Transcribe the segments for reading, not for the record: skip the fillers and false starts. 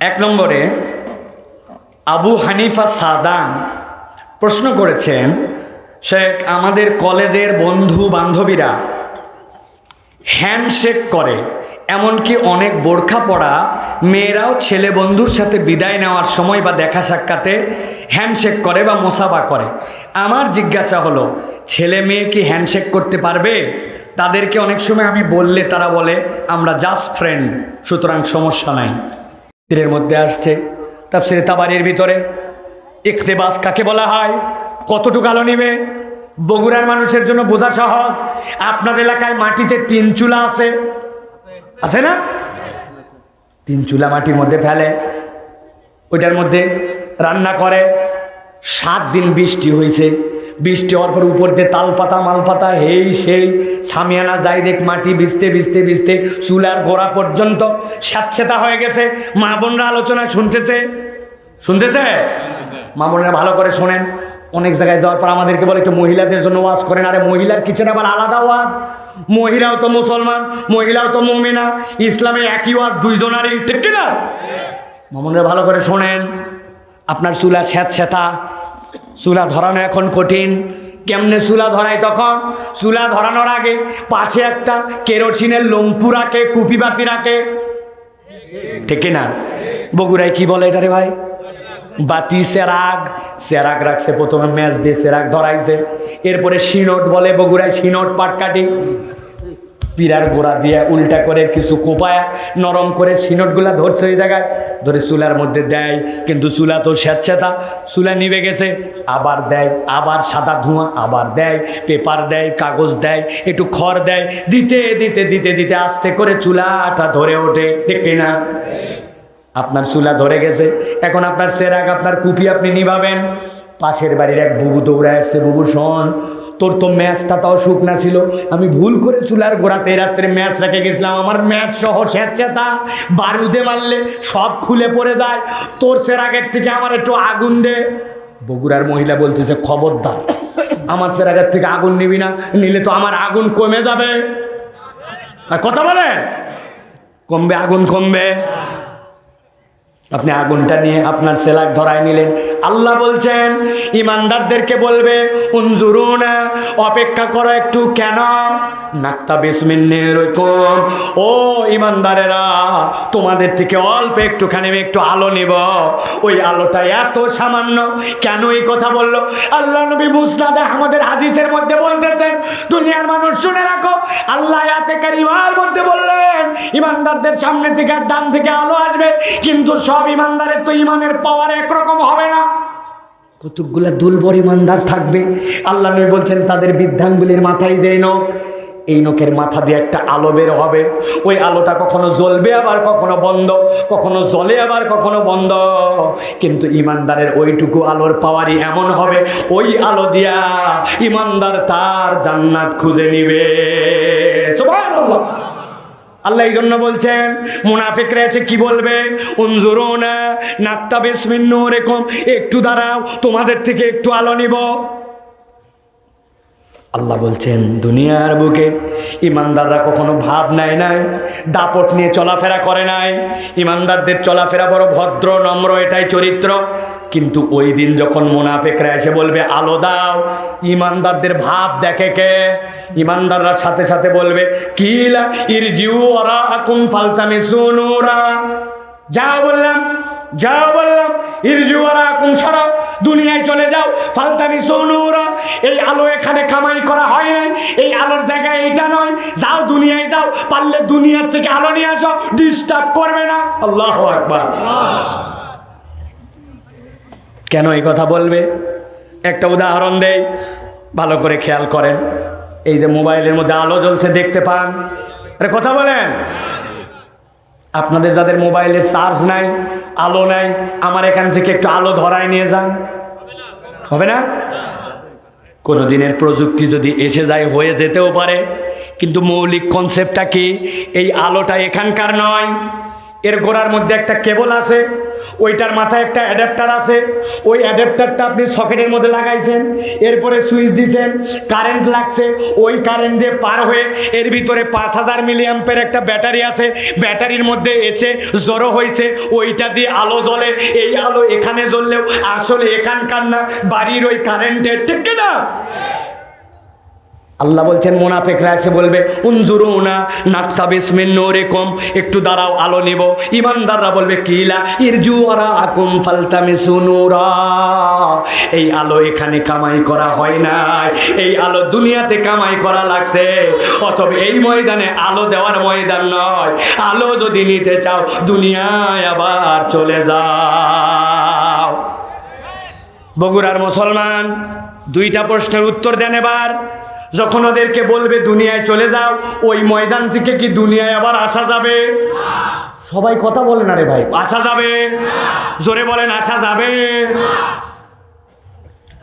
এক নম্বরে আবু হানিফা সাদান প্রশ্ন করেছেন, শেখ আমাদের কলেজের বন্ধু বান্ধবীরা হ্যান্ডশেক করে, এমনকি অনেক বোরখা পরা মেয়েরাও ছেলে বন্ধুর সাথে বিদায় নেওয়ার সময় বা দেখা সাক্ষাতে হ্যান্ডশেক করে বা মোসাফা করে। আমার জিজ্ঞাসা হলো, ছেলে মেয়ে কি হ্যান্ডশেক করতে পারবে? তাদেরকে অনেক সময় আমি বললে তারা বলে আমরা জাস্ট ফ্রেন্ড, সুতরাং সমস্যা নাই। তীরের মধ্যে আসছে তাফসীরে তাবারির ভিতরে ইকতিবাস কাকে বলা হয়, কতটুকু আলো নিবে? বগুড়ার মানুষের জন্য বোঝা সহজ। আপনার এলাকায় মাটিতে 3 চুলা আছে, আছে না? 3 চুলা মাটির মধ্যে ফেলে, ওইটার মধ্যে রান্না করে। 7 দিন বৃষ্টি হয়েছে, বৃষ্টি হওয়ার পর উপর দিয়ে তালপাতা মালপাতা হেই সেই সামিয়ানা যাই দেখ মাটি ভিজতে ভিজতে ভিজতে চুলার গোড়া পর্যন্ত স্যাঁতসেঁতা হয়ে গেছে। মা বোনরা আলোচনা শুনতেছে, মা বোনরা ভালো করে শোনেন। অনেক জায়গায় যাওয়ার পর আমাদেরকে বলে একটু মহিলাদের জন্য ওয়াজ করেন। আরে মহিলার কিচেনে আবার আলাদা ওয়াজ, মহিলাও তো মুসলমান, মহিলাও তো মুমিনা, ইসলামে একই ওয়াজ দুইজনারই, ঠিক কিনা? মা বোনরা ভালো করে শোনেন। আপনার চুলা স্যাঁতসেঁতা, চুলা ধরানো এখন কঠিন। কেমনে চুলা ধরায়? তখন চুলা ধরানোর আগে পাশে একটা কেরোসিনের লম্পু রাখে, কুপিবাতি রাখে, ঠিক কিনা? বগুড়ায় কি বলে এটারে ভাই? বাতি সেরাগ রাখছে। প্রথমে ম্যাচ দিয়ে সেরাগ ধরাইছে, এরপরে শিনট বলে বগুড়ায়, শিনট পাটকাটি পিরার গোড়া দিয়ে উল্টা করে কিছু কোপায় নরম করে শিনটগুলা ধরছে ওই জায়গায়, ধরে চুলার মধ্যে দেয়। কিন্তু চুলা তো স্যাঁতসেঁতা, চুলা নিভে গেছে, আবার দেয়, আবার সাদা ধোঁয়া, আবার দেয়, পেপার দেয়, কাগজ দেয়, একটু খড় দেয়, দিতে দিতে দিতে দিতে আস্তে করে চুলাটা ধরে ওঠে, ঠিক কিনা? আপনার চুলা ধরে গেছে, এখন আপনার সেরাগ, আপনার কুপি আপনি নিভাবেন। পাশের বাড়ির এক বুবু দৌড়ে আসছে, বুবু শোন, তোর তো ম্যাচটা তাও শুকনা ছিল, আমি ভুল করে চুলার গোড়াতে রাত্রে ম্যাচ রেখে গেছিলাম, আমার ম্যাচ সহ স্যাঁতসেঁতা, বারুদে মারলে সব খুলে পড়ে যায়, তোর সেরাগের থেকে আমার একটু আগুন দে। বগুড়ার মহিলা বলতেছে, খবরদার, আমার সেরাগের থেকে আগুন নিবি না, নিলে তো আমার আগুন কমে যাবে। কথা বলে কমবে, আগুন কমবে। আপনি আগুনটা নিয়ে আপনার সেলাক ধরায় নিলেন। আল্লাহ বলছেন ইমানদারদেরকে বলবে, উনজুরুনা, অপেক্ষা করো একটু। কেন? নাক্তাবিস মিন নূরিকুম, ও ইমানদারেরা, তোমাদের থেকে অল্প একটুখানি আমি একটু আলো নিব। ওই আলোটা এত সামান্য। কেন এই কথা বললো? আল্লাহ নবী মুসনাদে আমাদের হাদিসের মধ্যে বলতেছেন, দুনিয়ার মানুষ শুনে রাখো, আল্লাহ আয়াতে কারিমার মধ্যে বললেন ইমানদারদের সামনে থেকে আর ডান থেকে আলো আসবে, কিন্তু সব ইমানদারের তো ইমানের পাওয়ার একরকম হবে না। কতগুলা দুর্বল ইমানদার থাকবে। আল্লাহ নবী বলছেন তাদের বৃদ্ধাঙ্গুলির মাথায় যে নখ, এই নখের মাথা দিয়ে একটা আলো বের হবে। ওই আলোটা কখনো জ্বলবে আবার কখনো বন্ধ, কখনো জ্বলে আবার কখনো বন্ধ। কিন্তু ইমানদারের ওইটুকু আলোর পাওয়ারই এমন হবে, ওই আলো দিয়া ইমানদার তার জান্নাত খুঁজে নিবে। সুবহানাল্লাহ। আল্লাহ এই জন্য বলছেন, মুনাফিকরা এসে কি বলবে? উনজুরুনা নাক্তাবিস মিন নূরিকুম, একটু দাঁড়াও, তোমাদের থেকে একটু আলো নিব। আল্লাহ বলছেন দুনিয়ার বুকে ইমানদাররা কখনো ভাব নেয় নাই, দাপট নিয়ে চলাফেরা করে নাই। ইমানদারদের চলাফেরা বড় ভদ্র নম্র, এটাই চরিত্র। কিন্তু ওই দিন যখন মুনাফিকরা এসে বলবে আলো দাও, ইমানদারদের ভাব দেখে কে? ইমানদাররা সাথে সাথে বলবে, কিলা ইরজিউ ওয়ারাকুম ফালতামিসু নূরা, যাও বললাম, যাও বললাম, ইরজিউ ওয়ারাকুম, সরো, দুনিয়ায় চলে যাও, ফালতামিসু নূরা, এই আলো এখানে কামাই করা হয় নাই, এই আলোর জায়গায় এইটা নয়, যাও দুনিয়ায় যাও, পারলে দুনিয়ার থেকে আলো নিয়ে আসো, ডিস্টার্ব করবে না। আল্লাহু আকবার। কেন এই কথা বলবে? একটা উদাহরণ দেই, ভালো করে খেয়াল করেন। এই যে মোবাইলের মধ্যে আলো জ্বলছে দেখতে পান, আরে কথা বলেন, আপনাদের যাদের মোবাইলের চার্জ নাই, আলো নাই, আমার এখান থেকে একটু আলো ধরায় নিয়ে যান, হবে না? কোনো দিনের প্রযুক্তি যদি এসে যায়, হয়ে যেতেও পারে, কিন্তু মৌলিক কনসেপ্টটা কি? এই আলোটা এখানকার নয়, এর গোড়ার মধ্যে একটা কেবল আছে, ওইটার মাথায় একটা অ্যাডাপ্টার আছে। ওই অ্যাডাপ্টারটা আপনি সকেটের মধ্যে লাগাইছেন, এরপরে সুইচ দিয়েছেন, কারেন্ট লাগছে, ওই কারেন্ট দিয়ে পার হয়ে এর ভিতরে 5000 মিলিঅ্যাম্পের একটা ব্যাটারি আছে, ব্যাটারির মধ্যে এসে জড়ো হয়েছে, ওইটা দিয়ে আলো জ্বলে। এই আলো এখানে জ্বললেও আসলে এখানকার না, বাড়ির ওই কারেন্টের, ঠিক না? আল্লাহ বলছেন মুনাফিকরা এসে বলবে উনজুরুনা নাকতাবিস মিন নূরিকুম, একটু দাঁড়াও আলো নিব। ইমানদাররা বলবে কিলা ইরজু ওয়ারাকুম ফালতামিসু নূরা, এই আলো এখানে কামাই করা হয় নাই, এই আলো দুনিয়াতে কামাই করা লাগছে। অথবা এই ময়দানে আলো দেওয়ার ময়দান নয়, আলো যদি নিতে চাও দুনিয়ায় আবার চলে যাও। বগুড়ার মুসলমান দুইটা প্রশ্নের উত্তর দেন এবার। যখন ওদেরকে বলবে দুনিয়ায় চলে যাও, ওই ময়দান থেকে কি দুনিয়ায় আবার আসা যাবে? সবাই কথা বলে না রে ভাই, আসা যাবে? জোরে বলেন, আসা যাবে?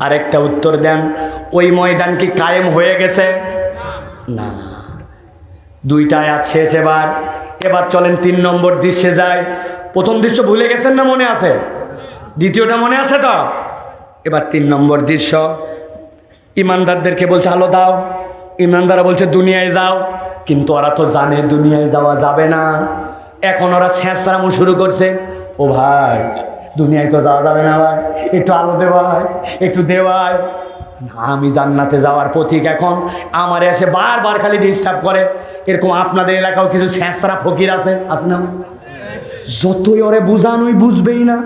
আরেকটা উত্তর দেন, ওই ময়দান কি কায়েম হয়ে গেছে? না। দুইটা আয়াত শেষ। এবার চলেন 3 নম্বর দৃশ্যে যাই। প্রথম দৃশ্য ভুলে গেছেন না, মনে আছে? দ্বিতীয়টা মনে আছে তো? এবার 3 নম্বর দৃশ্য। ইমানদারদেরকে বলছে আলো দাও, ইমানদাররা বলছে দুনিয়ায় যাও, কিন্তু ওরা তো জানে দুনিয়ায় যাওয়া যাবে না। এখন ওরা ছেঁচড়ামো শুরু করছে, ও ভাই দুনিয়ায় তো যাওয়া যাবে না ভাই, একটু আলো দেওয়ায়, একটু দেওয়ায়। আমি জান্নাতে যাওয়ার পথিক, এখন আমার এসে বারবার খালি ডিস্টার্ব করে। এরকম আপনাদের এলাকাও কিছু ছেঁচড়া ফকির আছে না? যতই ওরে বুঝান ওই বুঝবেই না।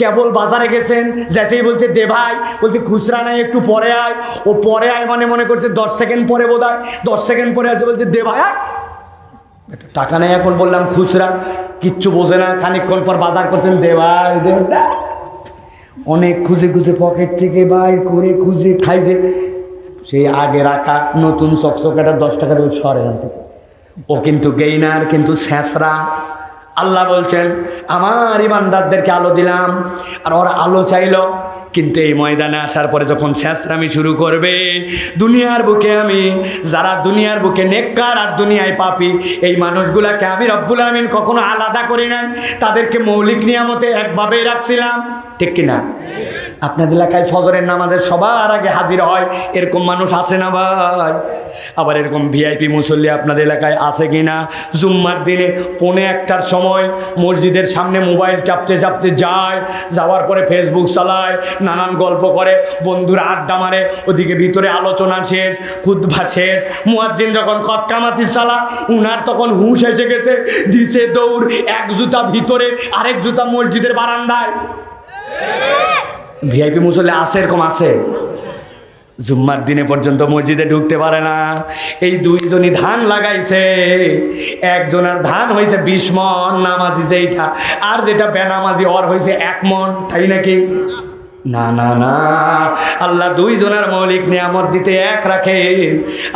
কেবল বাজারে গেছেন, যেতেই বলছে দে ভাই, বলছে খুচরা নাই, একটু পরে আয়। ও পরে আয় মানে মনে করছে 10 সেকেন্ড পরে বোধ হয়, 10 সেকেন্ড পরে আছে, বলছে দে ভাই টাকা নেই। এখন বললাম খুচরা, কিচ্ছু বোঝে না। খানিকক্ষণ পর বাজার করছেন, দে ভাই দে। অনেক খুঁজে খুঁজে পকেট থেকে বাইর করে খুঁজে খাইছে, সেই আগে রাখা নতুন চকচকাটা 10 টাকা দিয়ে সরে আনতে। ও কিন্তু গেইনার, কিন্তু ছেঁচড়া। আল্লাহ বলছেন আমার ইমানদারদেরকে আলো দিলাম, আর ওরা আলো চাইলো, কিন্তু এই ময়দানে আসার পরে যখন ছেঁচড়ামি শুরু করবে, দুনিয়ার বুকে আমি যারা দুনিয়ার বুকে নেককার আর দুনিয়ায় পাপী, এই মানুষগুলাকে আমি রব্বুল আমিন কখনো আলাদা করি নাই, তাদেরকে মৌলিক নিয়ামতে একভাবেই রাখছিলাম, ঠিক কিনা? আপনাদের এলাকায় ফজরের নামাজের সবার আগে হাজির হয়, এরকম মানুষ আছে না ভাই? আবার এরকম ভিআইপি মুসল্লি আপনাদের এলাকায় আছে কিনা? জুম্মার দিনে 1:45টার সময় মসজিদের সামনে মোবাইল চাপতে চাপতে যায়, যাওয়ার পরে ফেসবুক চালায়, নানান গল্প করে, বন্ধুরা আড্ডা মারে, ওদিকে ভিতরে আলোচনা শেষ, খুতবা শেষ, মুয়াজ্জিন যখন খতকামাতি চালা, উনার তখন হুঁশ এসে গেছে, দিছে দৌড়, এক জুতা ভিতরে, আরেক জুতা মসজিদের বারান্দায়। ভিআইপি মুসল্লি আছে, এরকম আছে। জুম্মার দিনে পর্যন্ত মসজিদে ঢুকতে পারে না। এই দুইজনই ধান লাগাইছে, একজনের ধান হয়েছে 20 মণ, নামাজি যেইটা, আর যেটা বেনামাজি ওর হয়েছে 1 মণ, তাই নাকি? না না না, আল্লাহ দুইজনের মৌলিক নিয়ামত দিতে এক রাখেন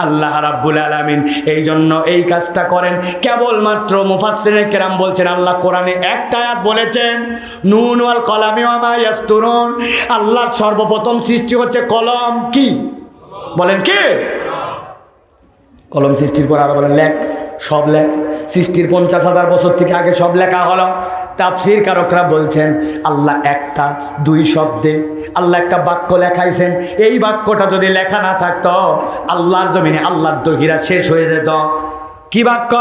আল্লাহ রাব্বুল আলামিন। এই জন্য এই কাজটা করেন। কেবলমাত্র মুফাসসিরিনে কেরাম বলছেন, আল্লাহ কোরআনে একটা আয়াত বলেছেন, নুন ওয়াল কলামি ওয়া মা ইয়াসতুরুন, আল্লাহর সর্বপ্রথম সৃষ্টি হচ্ছে কলম। কি বলেন? কি কলম সৃষ্টির পর আরো বলেন লেখ, সব লেখ। সৃষ্টির 50,000 বছর থেকে আগে সব লেখা হলো। তাফসীর কারকরা বলছেন আল্লাহ একটা 2 শব্দে আল্লাহ একটা বাক্য লেখাইছেন। এই বাক্যটা যদি লেখা না থাকতো, আল্লাহর জমিনে আল্লাহর দহিরা শেষ হয়ে যেত। কি বাক্য?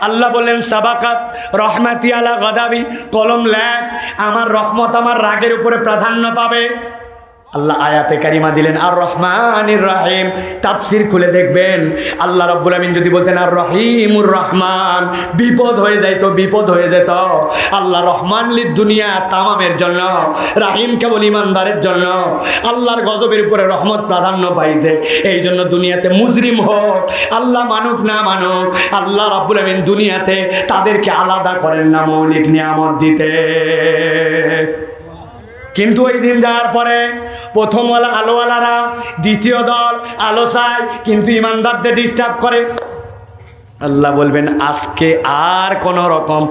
আল্লাহ বললেন সাবাকাত রহমাতি আলা গাদাবি, কলম লেখ, আমার রহমত আমার রাগের উপরে প্রাধান্য পাবে। আল্লাহ আয়াতে কারিমা দিলেন আর রহমানির রহিম। তাফসীর খুলে দেখবেন, আল্লাহ রাব্বুল আমিন যদি বলতেন আর রহিমুর রহমান, বিপদ হয়ে যেত, বিপদ হয়ে যেত। আল্লাহ রহমান লিদ দুনিয়া তামামের জন্য, রাহিম কেবল ইমানদারের জন্য। আল্লাহর গজবের উপরে রহমত প্রাধান্য পাইছে। এই জন্য দুনিয়াতে মুজরিম হোক, আল্লাহ মানুক না মানুক, আল্লাহ রাব্বুল আমিন দুনিয়াতে তাদেরকে আলাদা করেন না মৌলিক নিয়ামত দিতে। কিন্তু ওই দিন যাওয়ার পরে প্রথম আলোওয়ালারা, দ্বিতীয় দল আলো চায়, কিন্তু ইমানদারদের ডিস্টার্ব করে। আল্লাহ বলবেন আজকে আর কোনো রকম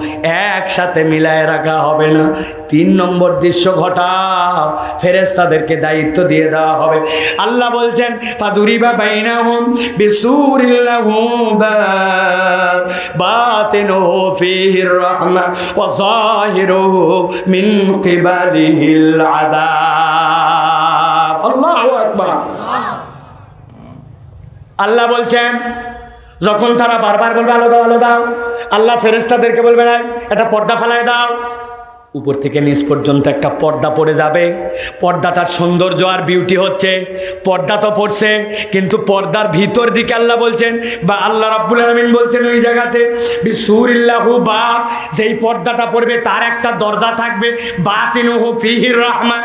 একসাথে মিলায় রাখা হবে না। 3 নম্বর দৃশ্য ঘটাও, ফেরেশতাদেরকে দায়িত্ব দিয়ে দেওয়া হবে। আল্লাহ বলছেন ফাদুরিবা বাইনাহুম বিসুরিল লাহু বাব বাতিনুহু ফীহির রাহমা ওয়া যাহিরুহু মিন কিবালিহিল আযাব। আল্লাহু আকবার। আল্লাহ বলছেন যখন তারা বারবার বলবে আলো দাও আলো দাও, আল্লাহ ফেরেশতাদেরকে বলবে না একটা পর্দা ফেলায় দাও। উপর থেকে নিচ পর্যন্ত একটা পর্দা পড়ে যাবে। পর্দাটার সৌন্দর্য আর বিউটি হচ্ছে পর্দা তো পড়ছে, কিন্তু পর্দার ভিতর দিকে আল্লাহ বলছেন বা আল্লাহ রাব্বুল আলামিন বলছেন ওই জায়গাতে বিসুরিল্লাহু বাব, যেই পর্দাটা পড়বে তার একটা দরজা থাকবে, বাতিনুহু ফীহির রাহমা,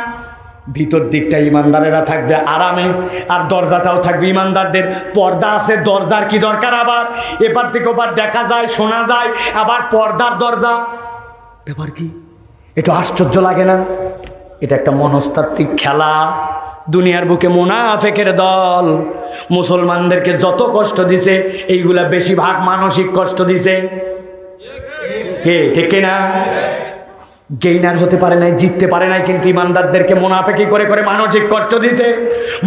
ভিতর দিকটা ইমানদারেরা থাকবে আরামে, আর দরজাটাও থাকবে ইমানদারদের। পর্দা আছে, দরজার কি দরকার? আবার এপার থেকে ওপার দেখা যায়, শোনা যায়, আবার পর্দার দরজা, ব্যাপার কি? এটা আশ্চর্য লাগে না? এটা একটা মনস্তাত্ত্বিক খেলা। দুনিয়ার বুকে মুনাফিকের দল মুসলমানদেরকে যত কষ্ট দিছে, এইগুলা বেশিরভাগ মানসিক কষ্ট দিছে। কে ঠিক কিনা? গেইনার হতে পারে নাই, জিততে পারে নাই, কিন্তু ইমানদারদেরকে মুনাফিকি করে করে মানসিক কষ্ট দিতে,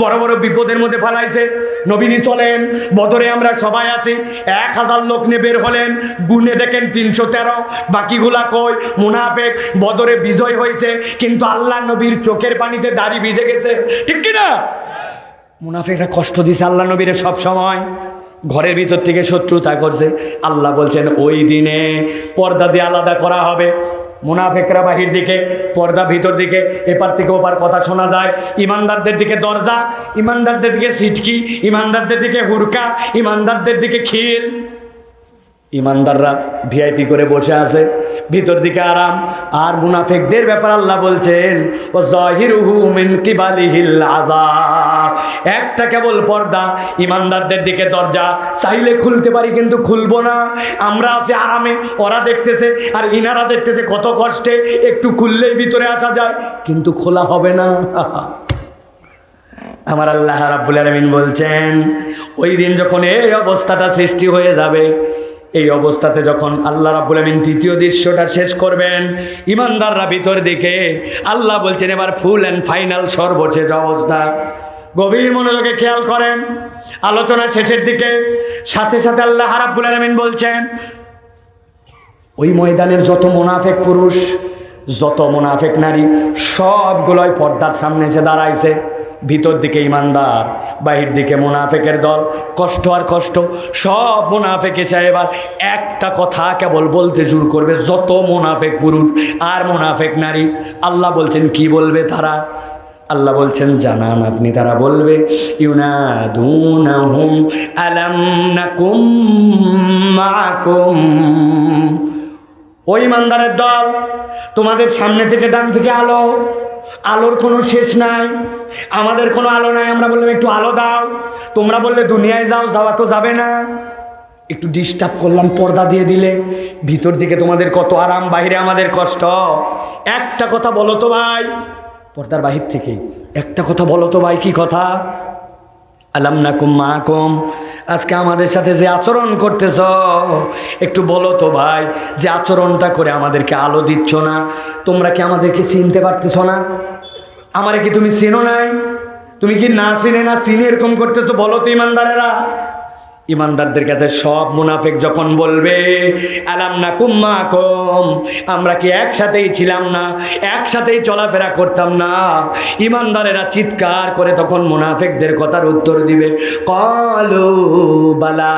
বড় বড় বিপদের মধ্যে ফেলাইছে। নবীজি চলেন, বদরে আমরা সবাই আছি, 1000 লোক নিয়ে বের হলেন, গুনে দেখেন 313, বাকিগুলা কই? মুনাফিক। বদরে বিজয় হয়েছে, কিন্তু আল্লাহ নবীর চোখের পানিতে দাড়ি ভিজে গেছে, ঠিক কিনা? মুনাফিকরা কষ্ট দিছে আল্লাহ নবীর সব সময়, ঘরের ভিতর থেকে শত্রুতা করছে। আল্লাহ বলছেন ওই দিনে পর্দা দিয়ে আলাদা করা হবে। মুনাফিকরা বাহির দিকে, পর্দা ভিতর দিকে, এপার থেকে ওপার কথা শোনা যায়। ইমানদারদের দিকে দরজা, ইমানদারদের দিকে সিটকি, ইমানদারদের দিকে হুরকা, ইমানদারদের দিকে খিল। ইমানদাররা ভিআইপি করে বসে আছে, ভিতর দিকে আরাম। আর মুনাফিকদের ব্যাপার আল্লাহ বলছেন ও যাহিরুহু মিন কিবালিহিল আযাব, একটা কেবল পর্দা, ইমানদারদের দিকে দরজা, চাইলে খুলতে পারি কিন্তু খুলবো না। আমরা আছি আরামে, ওরা দেখতেছে আর ইনারা দেখতেছে কত কষ্টে, একটু খুললেই ভিতরে আসা যায়, কিন্তু খোলা হবে না। আমার আল্লাহ রাব্বুল আলামিন বলছেন ওই দিন যখন এই অবস্থাটা সৃষ্টি হয়ে যাবে, এই অবস্থাতে যখন আল্লাহ রাব্বুল আমিন তৃতীয় দৃশ্যটা শেষ করবেন, ইমানদাররা ভিতর দিকে, আল্লাহ বলছেন এবার ফুল অ্যান্ড ফাইনাল সর্বশেষ অবস্থা। গভীর মনোযোগে খেয়াল করেন, আলোচনার শেষের দিকে সাথে সাথে আল্লাহ রাব্বুল আমিন বলছেন ওই ময়দানের যত মুনাফিক পুরুষ, যত মুনাফিক নারী, সবগুলোই পর্দার সামনে এসে দাঁড়াইছে। ভিতর দিকে ইমানদার, বাহির দিকে মুনাফিকের দল, কষ্ট আর কষ্ট। সব মুনাফিক এসে এবার একটা কথা কেবল বলতে শুরু করবে, যত মুনাফিক পুরুষ আর মুনাফিক নারী। আল্লাহ বলছেন কি বলবে তারা? আল্লাহ বলছেন জানান আপনি, তারা বলবে ইউনাদুনাহুম আলাম নাকুম মাকুম। ওই ইমানদারের দল, তোমাদের সামনে থেকে ডান থেকে আলো, আলোর কোনো শেষ নাই, আমাদের কোনো আলো নাই। আমরা বললাম একটু আলো দাও, তোমরা বললে দুনিয়ায় যাও, যাওয়া তো যাবে না, একটু ডিস্টার্ব করলাম, পর্দা দিয়ে দিলে। ভিতর দিকে তোমাদের কত আরাম, বাইরে আমাদের কষ্ট। একটা কথা বলো তো ভাই, পর্দার বাহির থেকে একটা কথা বলো তো ভাই, কি কথা? আলাম নাকুম মাকুম, আজকে আমাদের সাথে যে আচরণ করতেছ, একটু বলো তো ভাই, যে আচরণটা করে আমাদেরকে আলো দিচ্ছ না, তোমরা কি আমাদেরকে চিনতে পারতেছ না? আমারে কি তুমি চিনো নাই? তুমি কি না চিনে না চিনে এরকম করতেছো? বলো তো ইমানদারেরা। ইমানদারদের কাছে সব মুনাফিক যখন বলবে আলাম নাকুম মাকুম, আমরা কি একসাথেই ছিলাম না, একসাথেই চলাফেরা করতাম না? ইমানদারেরা চিৎকার করে তখন মুনাফিকদের কথার উত্তর দিবে ক্বালু বালা,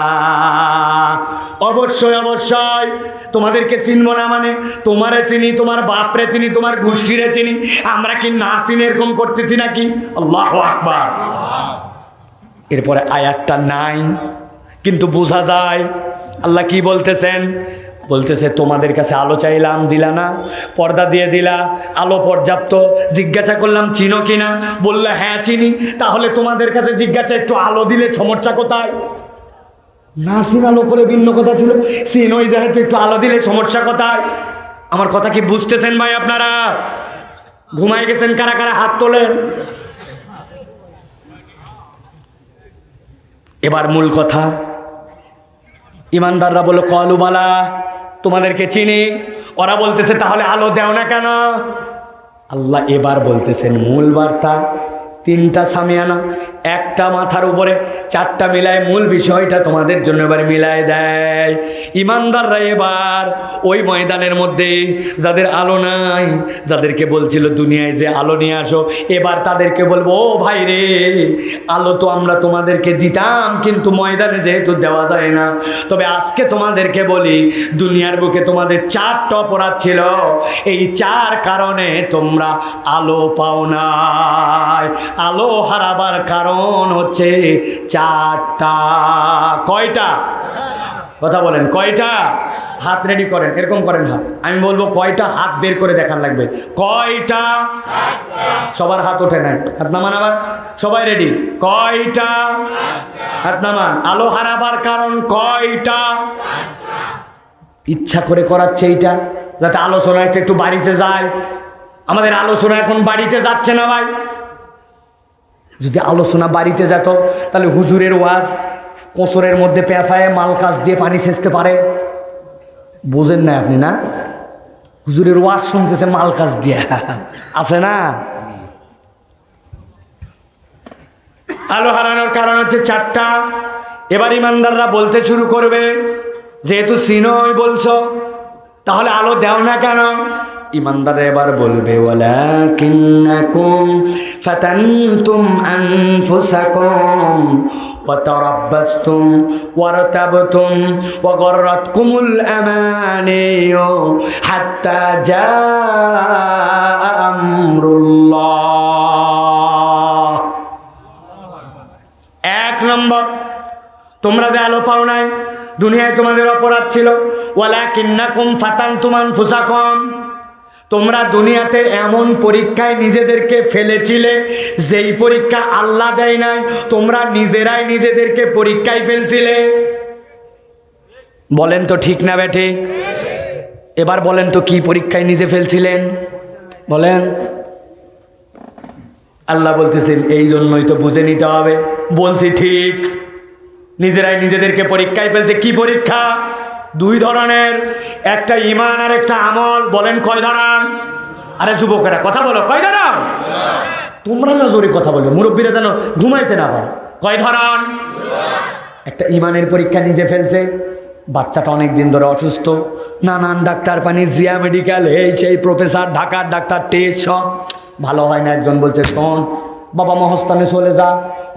অবশ্যই অবশ্যই তোমাদেরকে চিনবো না মানে? তোমারে চিনি, তোমার বাপরে চিনি, তোমার গোষ্ঠীরে চিনি, আমরা কি না চিনি এরকম করতেছি নাকি? আল্লাহু আকবার। এরপরে আয়াতটা নাই, কিন্তু বোঝা যায় আল্লাহ কি বলতেছেন। বলতেছে তোমাদের কাছে আলো চাইলাম, দিলা না, পর্দা দিয়ে দিলা, আলো পর্যাপ্ত। জিজ্ঞাসা করলাম চিনো কিনা, বললে হ্যাঁ চিনি। তাহলে তোমাদের কাছে জিজ্ঞাসা একটু আলো দিলে সমস্যা কোথায়? না চিনালো করে ভিন্ন কথা ছিল, চিনোই যেহেতু একটু আলো দিলে সমস্যা কোথায়? আমার কথা কি বুঝতেছেন ভাই আপনারা? ঘুমাই গেছেন কারা কারা হাত তোলেন। এবার মূল কথা, ইমানদাররা বলল কলু বালা, তোমাদেরকে চিনি। ওরা বলতেছে তাহলে আলো দেও না কেন? আল্লাহ এবার বলতেছেন মূল বার্তা, 3টা সামিয়ানা, একটা মাথার উপরে 4টা মিলায় মূল বিষয়টা তোমাদের জন্য এবার মিলায় দেয়। ইমানদাররা এবার ওই ময়দানের মধ্যে যাদের আলো নাই, যাদেরকে বলছিল দুনিয়ায় যে আলো নিয়ে আসো, এবার তাদেরকে বলবো ও ভাই রে, আলো তো আমরা তোমাদেরকে দিতাম, কিন্তু ময়দানে যেহেতু দেওয়া যায় না, তবে আজকে তোমাদেরকে বলি দুনিয়ার বুকে তোমাদের 4টা অপরাধ ছিল, এই 4 কারণে তোমরা আলো পাও নাই। আলো হারাবার কারণ হচ্ছে 4টা। কয়টা? কথা বলেন কয়টা? হাত রেডি করেন, এরকম করেন হাত। আমি বলবো কয়টা, হাত বের করে দেখান লাগবে। কয়টা? সবার হাত ওঠে নাই, হাত নামান। আবার সবাই রেডি? কয়টা? হাত নামান। আলো হারাবার কারণ কয়টা? ইচ্ছা করে করাচ্ছে এইটা, যাতে আলোচনা একটু বাড়িতে যায়। আমাদের আলোচনা এখন বাড়িতে যাচ্ছে না ভাই। যদি আলোচনা বাড়িতে যেত তাহলে হুজুরের ওয়াজ কোসরের মধ্যে পেঁচায় মাল কাজ দিয়ে পানি সেচতে পারে। বোঝেন না আপনি? না, হুজুরের ওয়াজ শুনতেছে মাল কাজ দিয়ে, আছে না? আলো হারানোর কারণ হচ্ছে 4টা। এবার ইমানদাররা বলতে শুরু করবে, যেহেতু সিনই বলছো তাহলে আলো দেও না কেন? ইমানদার এবার বলবে ওয়ালাকিন্নাকুম ফাতানতুম আনফুসাকুম ওয়া তারাব্বাসতুম ওয়ারতাবতুম ওয়া গররাতকুমুল আমানিয়ু হাত্তা জাআ আমরুল্লাহ। 1 নম্বর, তোমরা যে আলো পাও নাই, দুনিয়ায় তোমাদের অপরাধ ছিল। ওয়ালাকিন্নাকুম ফাতানতুম আনফুসাকুম, তোমরা দুনিয়াতে এমন পরীক্ষায় নিজেদেরকে ফেলেছিলে যেই পরীক্ষা আল্লাহ দেয় নাই, তোমরা নিজেরাই নিজেদেরকে পরীক্ষায় ফেলছিলে। বলেন তো ঠিক না বেঠিক? এবার বলেন তো কি পরীক্ষায় নিজে ফেলছিলেন? বলেন। আল্লাহ বলতেছেন এই জন্যই তো বুঝে নিতে হবে। বলছি ঠিক, নিজেরাই নিজেদেরকে পরীক্ষায় ফেলছে। কি পরীক্ষা? 2 ধরনের, একটা ঈমান আর একটা আমল। বলেন কয় ধরন? আরে যুবকেরা কথা বলো, কয় ধরন? তোমরা না জোরে কথা বলবে, মুরব্বীরা যেন ঘুমাইতে না পারে। কয় ধরন? একটা ঈমানের পরীক্ষা নিজে ফেলছে। বাচ্চাটা অনেক দিন ধরে অসুস্থ, নানান ডাক্তার পানি, জিয়া মেডিকেল, এই সেই প্রফেসর, ঢাকার ডাক্তার, টেস্ট, সব ভালো হয় না। একজন বলছে শোন বাবা মহস্থানে চলে যা,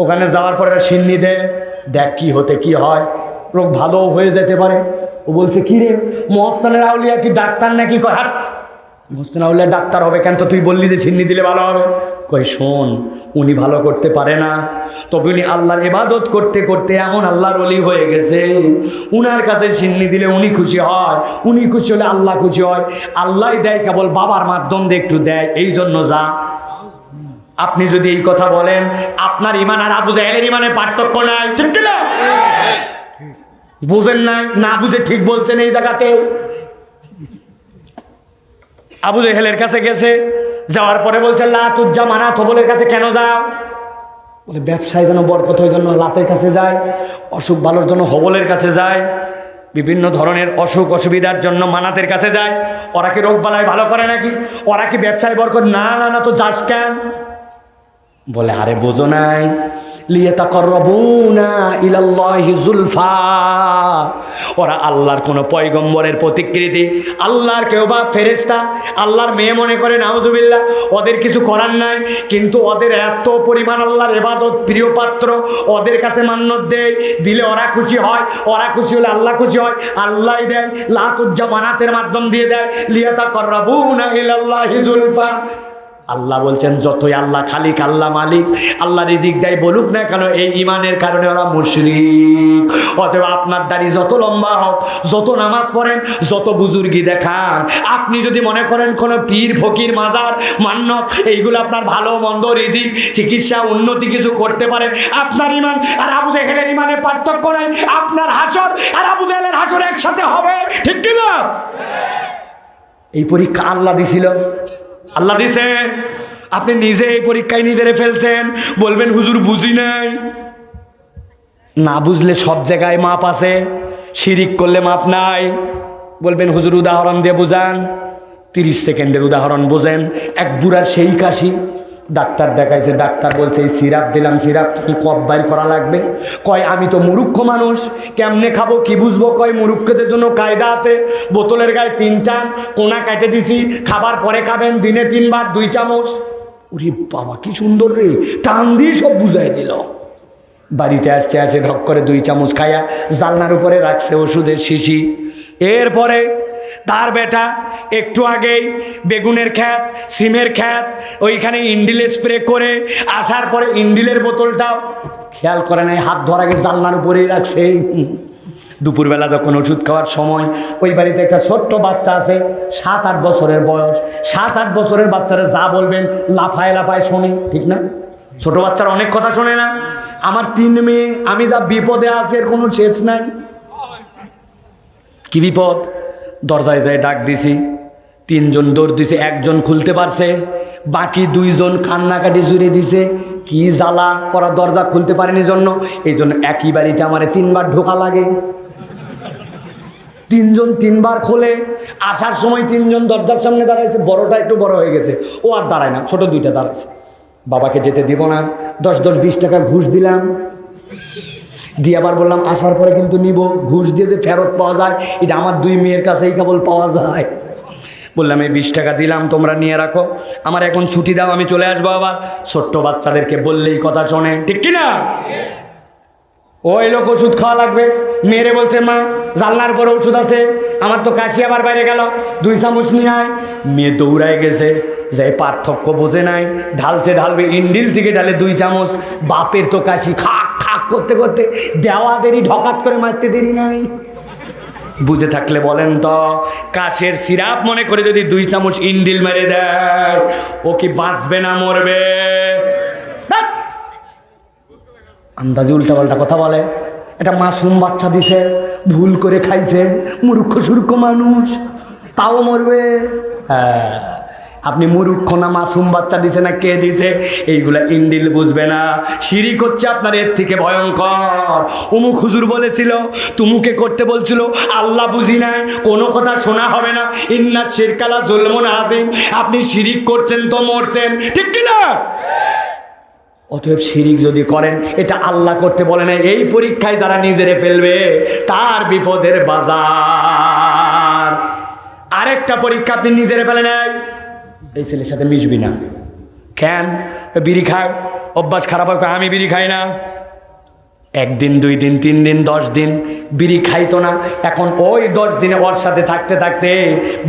ওখানে যাওয়ার পরে সিন্নি দেখ কি হতে কি হয়, রোগ ভালো হয়ে যেতে পারে। ও বলছে কি রে, মহস্থানের আউলিয়া কি ডাক্তার নাকি? কয় হাট, মহস্থানের আউলিয়া ডাক্তার হবে কেন? তো তুই বললি যে সিন্নি দিলে ভালো হবে। কয় শোন, উনি ভালো করতে পারে না, তবে উনি আল্লাহর ইবাদত করতে করতে এমন আল্লাহর ওলি হয়ে গেছে, উনার কাছে সিন্নি দিলে উনি খুশি হয়, উনি খুশি হলে আল্লাহ খুশি হয়। আল্লাহ দেয় কেবল বাবার মাধ্যম দিয়ে একটু দেয়, এই জন্য যা। আপনি যদি এই কথা বলেন, আপনার ইমান আর আবু জাহেলের ইমানের পার্থক্য নাই, ঠিক না? বুঝেন নাই? না বুঝে ঠিক বলছেন। এই জায়গাতেও আবু জাহেলের কাছে গেছে, যাওয়ার পরে বলছে লা তুজ্জা মানাত হবলের কাছে কেন যাও? বলে ব্যবসায় যেন বরকত হয় জন্য লাতের কাছে যায়, অসুখ ভালোর জন্য হবলের কাছে যায়, বিভিন্ন ধরনের অসুখ অসুবিধার জন্য মানাতের কাছে যায়। ওরা কি রোগ বালায় ভালো করে নাকি? ওরা কি ব্যবসায় বরকত? না না না, তো যাস কেন? বলে আরে বোঝো নাই, লিয়াতাকাররাবুনা ইলাল্লাহি যুলফা, ওরা আল্লাহর কোনো পয়গম্বরের প্রতিকৃতি, আল্লাহর কেউ বা ফেরেশতা, আল্লাহর মেয়ে মনে করে, নাউজুবিল্লাহ। ওদের কিছু করার নাই, কিন্তু ওদের এত পরিমাণ আল্লাহর ইবাদত প্রিয় পাত্র, ওদের কাছে মান্নত দেয়, দিলে ওরা খুশি হয়, ওরা খুশি হলে আল্লাহ খুশি হয়, আল্লাহ দেয়, লা তুজ্জা মানাতের মাধ্যম দিয়ে দেয়, লিয়াতাকাররাবুনা ইলাল্লাহি যুলফা। আল্লাহ বলছেন যতই আল্লাহ খালিক, আল্লাহ মালিক, আল্লাহ রিজিক দেয় বলুক না কেন, এই ইমানের কারণে ওরা মুশরিক। অতএব আপনার দাড়ি যত লম্বা হোক, যত নামাজ পড়েন, যত বুজুর্গি দেখান, আপনি যদি মনে করেন কোনো পীর ফকির মাজার মান্নত এইগুলো আপনার ভালো মন্দ রিজিক চিকিৎসা উন্নতি কিছু করতে পারে, আপনার ইমান আর আবু জাহেলের ইমানে পার্থক্য নাই। আপনার হাসর আর আবু জাহেলের হাসর একসাথে হবে, ঠিক কি না? এই পরীক্ষা আল্লাহ দিছিল, আল্লাহ দিছে। আপনি নিজে এই পরীক্ষায় নিজেরে ফেলছেন, বলবেন হুজুর বুঝি নাই। না বুঝলে সব জায়গায় মাপ আছে। শিরিক করলে মাপ নাই। বলবেন হুজুর উদাহরণ দিয়ে বুঝান। 30 সেকেন্ডের উদাহরণ বোঝেন। এক বুড়ার সেই কাশি, ডাক্তার দেখাইছে, ডাক্তার বলছে এই সিরাপ দিলাম, সিরাপ কফ বাইর করা লাগবে। কয় আমি তো মূর্খ মানুষ, কেমনে খাবো কি বুঝবো? কয় মূর্খদের জন্য কায়দা আছে, বোতলের গায়ে 3টা কোনা কেটে দিছি, খাবার পরে খাবেন, দিনে 3 বার 2 চামচ। ওরে বাবা কি সুন্দর রে, টান দিয়ে সব বুঝাই দিল। বাড়িতে আসছে ঢক করে 2 চামচ খায়া জানলার উপরে রাখছে ওষুধের শিশি। এরপরে তার বেটা একটু আগেই বেগুনের খ্যাত, সিমের খ্যাত, ওইখানে ইন্ডিল স্প্রে করে আসার পরে ইন্ডিলের বোতলটাও খেয়াল করে নাই, হাত ধরা গেছে জানলার উপরেই রাখছে। দুপুরবেলা যখন ওষুধ খাওয়ার সময়, ওই বাড়িতে একটা ছোট্ট বাচ্চা আছে, 7-8 বছরের বয়স। 7-8 বছরের বাচ্চারা যা বলবেন লাফায় লাফায় শোনে, ঠিক না? ছোট বাচ্চারা অনেক কথা শোনে না? আমার 3 মেয়ে, আমি যা বিপদে আছি এর কোনো শেষ নাই। কি বিপদ? দরজায় যায় ডাক দিছি, 3 জন দৌড় দিছে, 1 জন খুলতে পারছে, বাকি 2 জন কান্নাকাটি জুড়ে দিছে। কি জ্বালা, ওরা দরজা খুলতে পারেনি জন্য, এই জন্য একই বাড়িতে আমার 3 বার ঢোকা লাগে। 3 জন 3 বার খোলে। আসার সময় 3 জন দরজার সামনে দাঁড়াইছে, বড়টা একটু বড় হয়ে গেছে, ও আর দাঁড়ায় না, ছোট 2টা দাঁড়াইছে। বাবাকে যেতে দিব না, 10-20 টাকা ঘুষ দিলাম, দিয়ে আবার বললাম আসার পরে কিন্তু নিব, ঘুষ দিয়ে যে ফেরত পাওয়া যায় এটা আমার 2 মেয়ের কাছেই কেবল পাওয়া যায়। বললাম এই 20 টাকা দিলাম, তোমরা নিয়ে রাখো, আমার এখন ছুটি দাও, আমি চলে আসবো আবার। ছোট্ট বাচ্চাদেরকে বললেই কথা শোনে, ঠিক কিনা? ওই লোক ওষুধ খাওয়া লাগবে, মেয়েরে বলছে মা জানলার পরে ওষুধ আছে, আমার তো কাশি আবার বাইরে গেল, 2 চামচ নিয়ে আয়। মেয়ে দৌড়ায় গেছে, যে পার্থক্য বোঝে নাই, ঢালবে, ইন্ডিল থেকে ঢালে 2 চামচ। বাপের তো কাশি, খাক খাক করতে করতে দেওয়া দেরি, ঢকাত করে মারতে দেরি নাই। বুঝে থাকলে বলেন তো, কাশের সিরাপ মনে করে যদি 2 চামচ ইন্ডিল মেরে দেয়, ও কি বাঁচবে না মরবে? আন্দাজে উল্টাপাল্টা কথা বলে। এটা মাসুম বাচ্চা দিছে, ভুল করে খাইছে, মূর্খ সুর্খ মানুষ, তাও মরবে? হ্যাঁ, আপনি মূর্খ না মাসুম বাচ্চা দিছে না কে দিছে, এইগুলা ইন্ডিল বুঝবে না। শিরিক হচ্ছে আপনার এর থেকে ভয়ঙ্কর। অমুক হুজুর বলেছিল, তুমুকে করতে বলছিল, আল্লাহ বুঝি নাই, কোনো কথা শোনা হবে না, ইন্না শিরকালা যুলমুন আযীম। আপনি শিরিক করছেন তো মরছেন, ঠিক কিনা? অতএব শিরিক যদি করেন, এটা আল্লাহ করতে বলে না। এই পরীক্ষায় যারা নিজেরে ফেলবে তার বিপদের বাজার। আরেকটা পরীক্ষা, আপনি নিজেরে ফেলে নেয়, এই ছেলের সাথে মিশবি না। কেন? বিড়ি খায়, অভ্যাস খারাপ হয়, আমি বিড়ি খাই না। 1 দিন 2 দিন 3 দিন 10 দিন বিড়ি খাইতো না, এখন ওই 10 দিনে ওর সাথে থাকতে থাকতে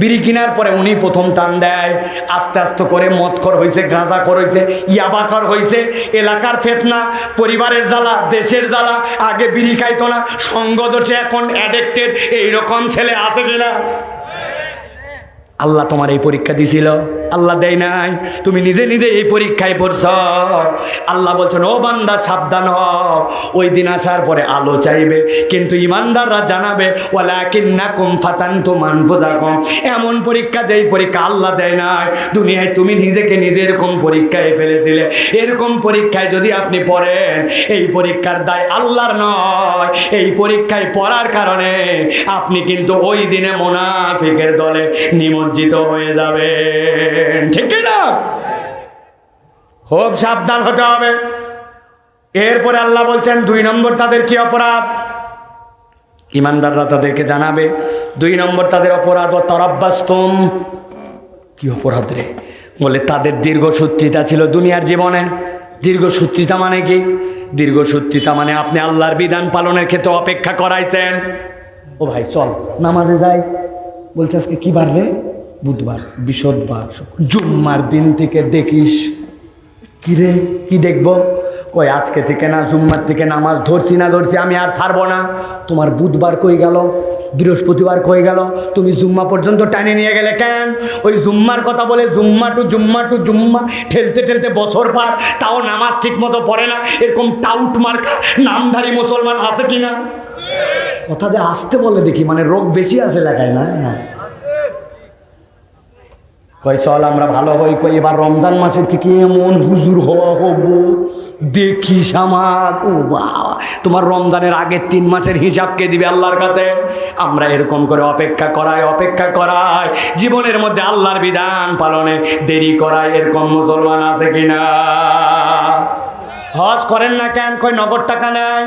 বিড়ি কেনার পরে উনি প্রথম টান দেয়, আস্তে আস্তে করে মদখর হয়েছে, গাঁজাখর হয়েছে, ইয়াবাখর হয়েছে। এলাকার ফেতনা, পরিবারের জ্বালা, দেশের জ্বালা। আগে বিড়ি খাইতো না, সঙ্গদোষে এখন অ্যাডিক্টেড। এইরকম ছেলে আছে কিনা? আল্লাহ তোমার এই পরীক্ষা দিছিল? আল্লাহ দেয় নাই, তুমি নিজে নিজে এই পরীক্ষায় পড়ছ। আল্লাহ বলছেন ও বান্দা সাবধান হও, ওই দিন আসার পরে আলো চাইবে, কিন্তু ইমানদাররা জানাবে ওয়ালাকিন্নাকুম ফাতানতুম আনফুসাকুম। এমন পরীক্ষা, যেই পরীক্ষা আল্লাহ দেয় নাই। দুনিয়ায় তুমি নিজেকে নিজে এরকম পরীক্ষায় ফেলেছিলে। এরকম পরীক্ষায় যদি আপনি পড়েন, এই পরীক্ষার দায় আল্লাহর নয়। এই পরীক্ষায় পড়ার কারণে আপনি কিন্তু ওই দিনে মুনাফিকের দলে নিমজ্জিত হয়ে যাবে, ঠিক না? খুব সাবধান হতে হবে। এরপরে আল্লাহ বলছেন 2 নম্বর তাদের কি অপরাধ, ইমানদাররা তাদেরকে জানাবে। 2 নম্বর তাদের অপরাধ, ও তারাব্বাসতুম। কি অপরাধ রে? বলে তাদের দীর্ঘসূত্রিতা ছিল দুনিয়ার জীবনে। দীর্ঘসূত্রিতা মানে কি? দীর্ঘসূত্রিতা মানে আপনি আল্লাহর বিধান পালনের ক্ষেত্রে অপেক্ষা করাইছেন। ও ভাই চল নামাজে যাই, বলছে আজকে কি বার রে? বুধবার, বৃহস্পতিবার, জুম্মার দিন থেকে দেখিস। কি রে, কি দেখবো? কই আজকে থেকে না, জুম্মার থেকে নামাজ ধরছি না ধরছি, আমি আর ছাড়বো না। তোমার বুধবার কই গেল, বৃহস্পতিবার কই গেল, তুমি জুম্মা পর্যন্ত টানে নিয়ে গেলে কেন? ওই জুম্মার কথা বলে জুম্মা টু জুম্মা ঠেলতে ঠেলতে বছর পার, তাও নামাজ ঠিক মতো পড়ে না। এরকম টাউট মার্কা নামধারী মুসলমান আছে কিনা? কথা যে আসতে বলে দেখি, মানে রোগ বেশি আছে লেখায় না। কই চল আমরা ভালো হই। কই এবার রমজান মাসের থেকে এমন হুজুর হওয়া হব দেখিস আমাক। ও বাবা, তোমার রমজানের আগের 3 মাসের হিসাব কে দিবে আল্লাহর কাছে? আমরা এরকম করে অপেক্ষা করায় জীবনের মধ্যে আল্লাহর বিধান পালনে দেরি করায়। এরকম মুসলমান আছে কিনা? হজ করেন না কেন? কই নগদ টাকা নেয়।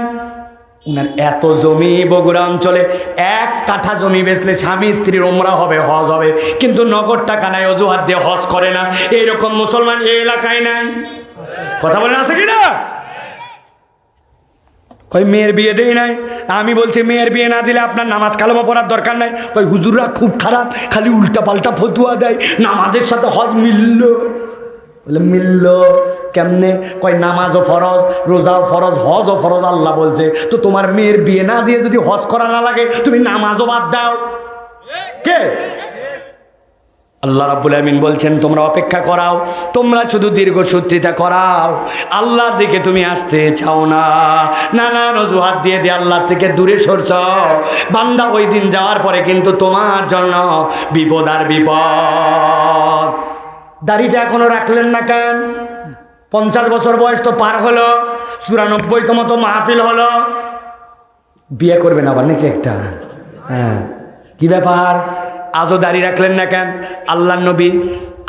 উনার এত জমি বগুড়া অঞ্চলে, 1 কাঠা জমি বেচলে স্বামী স্ত্রীর উমরা হবে, হজ হবে, কিন্তু নগদ টাকা নাই, অজুহাত দিয়ে হজ করে না। এইরকম মুসলমান এই এলাকায় নাই। কথা বলেন আছে কিনা? কই মেয়ের বিয়ে দেই নাই। আমি বলছি মেয়ের বিয়ে না দিলে আপনার নামাজ কালেমা পড়ার দরকার নাই। কই হুজুররা খুব খারাপ, খালি উল্টা পাল্টা ফতুয়া দেয়, নামাজের সাথে হজ মিলল। বলে মিলল কেমনে? কয় নামাজও ফরজ, রোজাও ফরজ, হজও ফরজ আল্লাহ বলছে। তো তোমার মেয়ের বিয়ে না দিয়ে যদি হজ করা না লাগে, তুমি নামাজও বাদ দাও। কে? আল্লাহ রাব্বুল আমিন বলছেন তোমরা অপেক্ষা করাও, তোমরা শুধু দীর্ঘসূত্রিতা করাও, আল্লাহর দিকে তুমি আসতে চাও না। নানান অজুহাত দিয়ে আল্লাহর থেকে দূরে সরছ। বান্দা ওই দিন যাওয়ার পরে কিন্তু তোমার জন্য বিপদ আর বিপদ। দাড়িটা এখনো রাখলেন না কেন? 50 বছর বয়স তো পার হলো, 94তম তো মাহফিল হলো। বিয়ে করবেন আবার নাকি একটা? হ্যাঁ, কি ব্যাপার? আজও দাড়ি রাখলেন না কেন?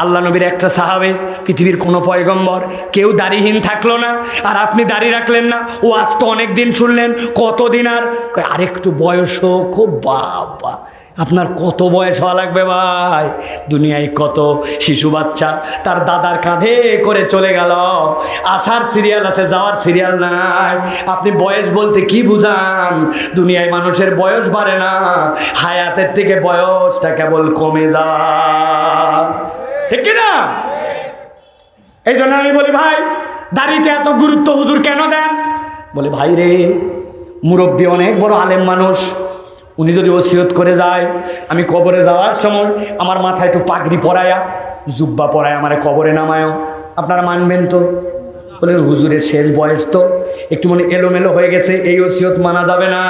আল্লাহ নবীর একটা সাহাবে, পৃথিবীর কোনো পয়গম্বর কেউ দাড়িহীন থাকলো না, আর আপনি দাড়ি রাখলেন না। ও আজ তো অনেক দিন শুনলেন, কতদিন? আর একটু বয়স হোক। বাবা, আপনার কত বয়স হওয়া লাগবে ভাই? দুনিয়ায় কত শিশু বাচ্চা তার দাদার কাঁধে করে চলে গেল। আসার সিরিয়াল আছে, যাওয়ার সিরিয়াল নাই। আপনি বয়স বলতে কি বুঝান? দুনিয়ায় মানুষের বয়স বাড়ে না, হায়াতের থেকে বয়সটা কেবল কমে যায়, ঠিক কিনা? এই জন্য আমি বলি ভাই, দাড়িতে এত গুরুত্ব হুজুর কেন দেন? বলে ভাই রে, মুরব্বী অনেক বড় আলেম মানুষ, উনি যদি ওসিয়ত করে যায়, আমি কবরে যাওয়ার সময় আমার মাথায় একটু পাগড়ি পরায়া, জুব্বা পরায় আমার কবরে নামায়ও, আপনারা মানবেন তো? বলেন হুজুরের শেষ বয়স তো, একটু মনে এলোমেলো হয়ে গেছে, এই ওসিয়ত মানা যাবে না।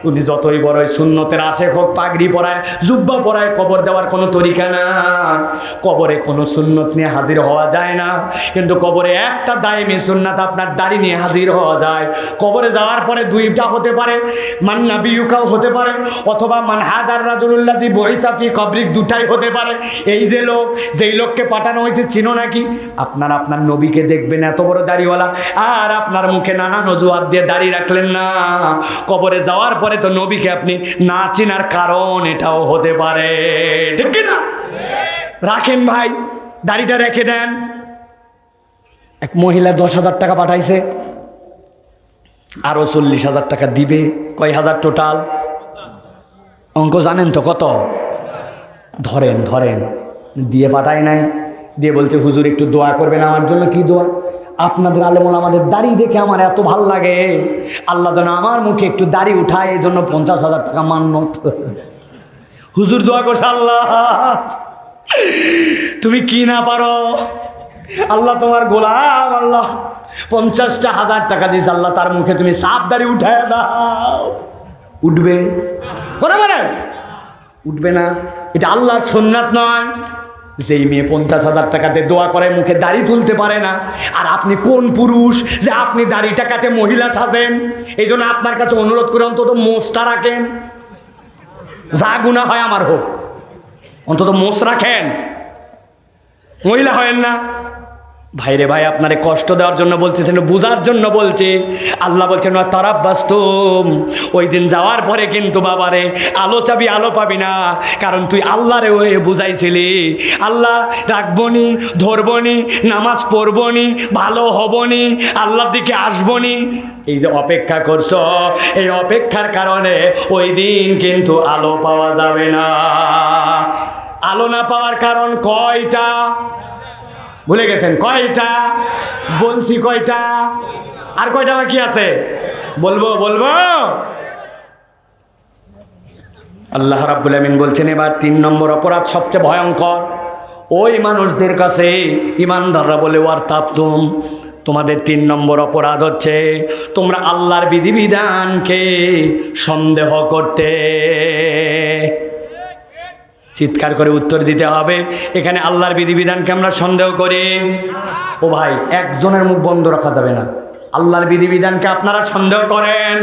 উনি যতই বড় সুন্নতের আশেক হোক, পাগড়ি পরায়, জুব্বা পরায় কবর দেওয়ার কোনো তরিকা না। কবরে কোনো সুন্নত নিয়ে হাজির হওয়া যায় না, কিন্তু কবরে একটা দায়মি সুন্নাত, আপনার দাড়ি নিয়ে হাজির হওয়া যায়। কবরে যাওয়ার পরে 2টা হতে পারে, মান নাবিয়ুকাও হতে পারে, অথবা মান হাদার রাজুলুল্লাযী বুইসা ফি কবরিক, 2টাই হতে পারে। এই যে লোক, যেই লোককে পাঠানো হয়েছে চিনো নাকি? আপনার নবীকে দেখবেন এত বড় দাড়িওয়ালা, আর আপনার মুখে নানা অজুহাত দিয়ে দাড়ি রাখলেন না। কবরে যাওয়ার পরে তো নবীকে আপনি না চিনার কারণ এটাও হতে পারে, ঠিক কিনা? রাখেন ভাই, দাড়িটা রেখে দেন। এক মহিলা 10,000 টাকা পাঠাইছে, আরো 40,000 টাকা দিবে। কয় হাজার টোটাল? অঙ্ক জানেন তো কত? ধরেন দিয়ে পাঠায় নাই, দিয়ে বলছে হুজুর একটু দোয়া করবেন আমার জন্য। কি দোয়া? আপনাদের আলেমুল আমাদের দাড়ি দেখে আমার এত ভাল লাগে, আল্লাহ যেন আমার মুখে একটু দাড়ি উঠায়, এই জন্য 50,000 টাকা মান্নত। হুজুর দোয়া করছে, আল্লাহ তুমি কি না পারো, আল্লাহ তোমার গোলাম, আল্লাহ 50,000 টাকা দিস, আল্লাহ তার মুখে তুমি সাপ দাড়ি উঠায় দাও। উঠবে? কথা বলেন, উঠবে না। এটা আল্লাহর সুন্নাত নয়। যেই মেয়ে 50,000 টাকাতে দোয়া করে, মুখে দাড়ি তুলতে পারে না, আর আপনি কোন পুরুষ যে আপনি দাড়ি টাকাতে মহিলা সাজেন? এই জন্য আপনার কাছে অনুরোধ করে অন্তত মোষটা রাখেন, যা গুনাহ হয় আমার হোক, অন্তত মোষ রাখেন, মহিলা হয়েন না। ভাইরে ভাই, আপনারে কষ্ট দেওয়ার জন্য বলতেছেন, বুঝার জন্য বলছে। আল্লাহ বলছেন তারাব্বাস্তুম, ওই দিন যাওয়ার পরে কিন্তু বাবারে আলো চাবি, আলো পাবি না, কারণ তুই আল্লাহরে ওই বুঝাইছিলি, আল্লাহ রাখবনি, ধরবনি, নামাজ পড়বনি, ভালো হবনি, আল্লাহর দিকে আসবনি। এই যে অপেক্ষা করছো, এই অপেক্ষার কারণে ওই দিন কিন্তু আলো পাওয়া যাবে না। আলো না পাওয়ার কারণ কয়টা? ভুলে গেছেন? কয়টা বলছি? কয়টা? আর কয়টা বাকি আছে? বলবো আল্লাহ রাব্বুল আমিন বলছেন এবার 3 নম্বর অপরাধ সবচেয়ে ভয়ঙ্কর। ওই মানুষদের কাছে ইমানদাররা বলে ওয়ারতাবতুম, তোমাদের 3 নম্বর অপরাধ হচ্ছে তোমরা আল্লাহর বিধিবিধানকে সন্দেহ করতে। চিৎকার করে উত্তর দিতে হবে। এখানে আল্লাহর বিধিবিধানকে আমরা সন্দেহ করি? ও ভাই, একজনের মুখ বন্ধ রাখা যাবে না। আল্লাহর বিধিবিধানকে আপনারা সন্দেহ করেন?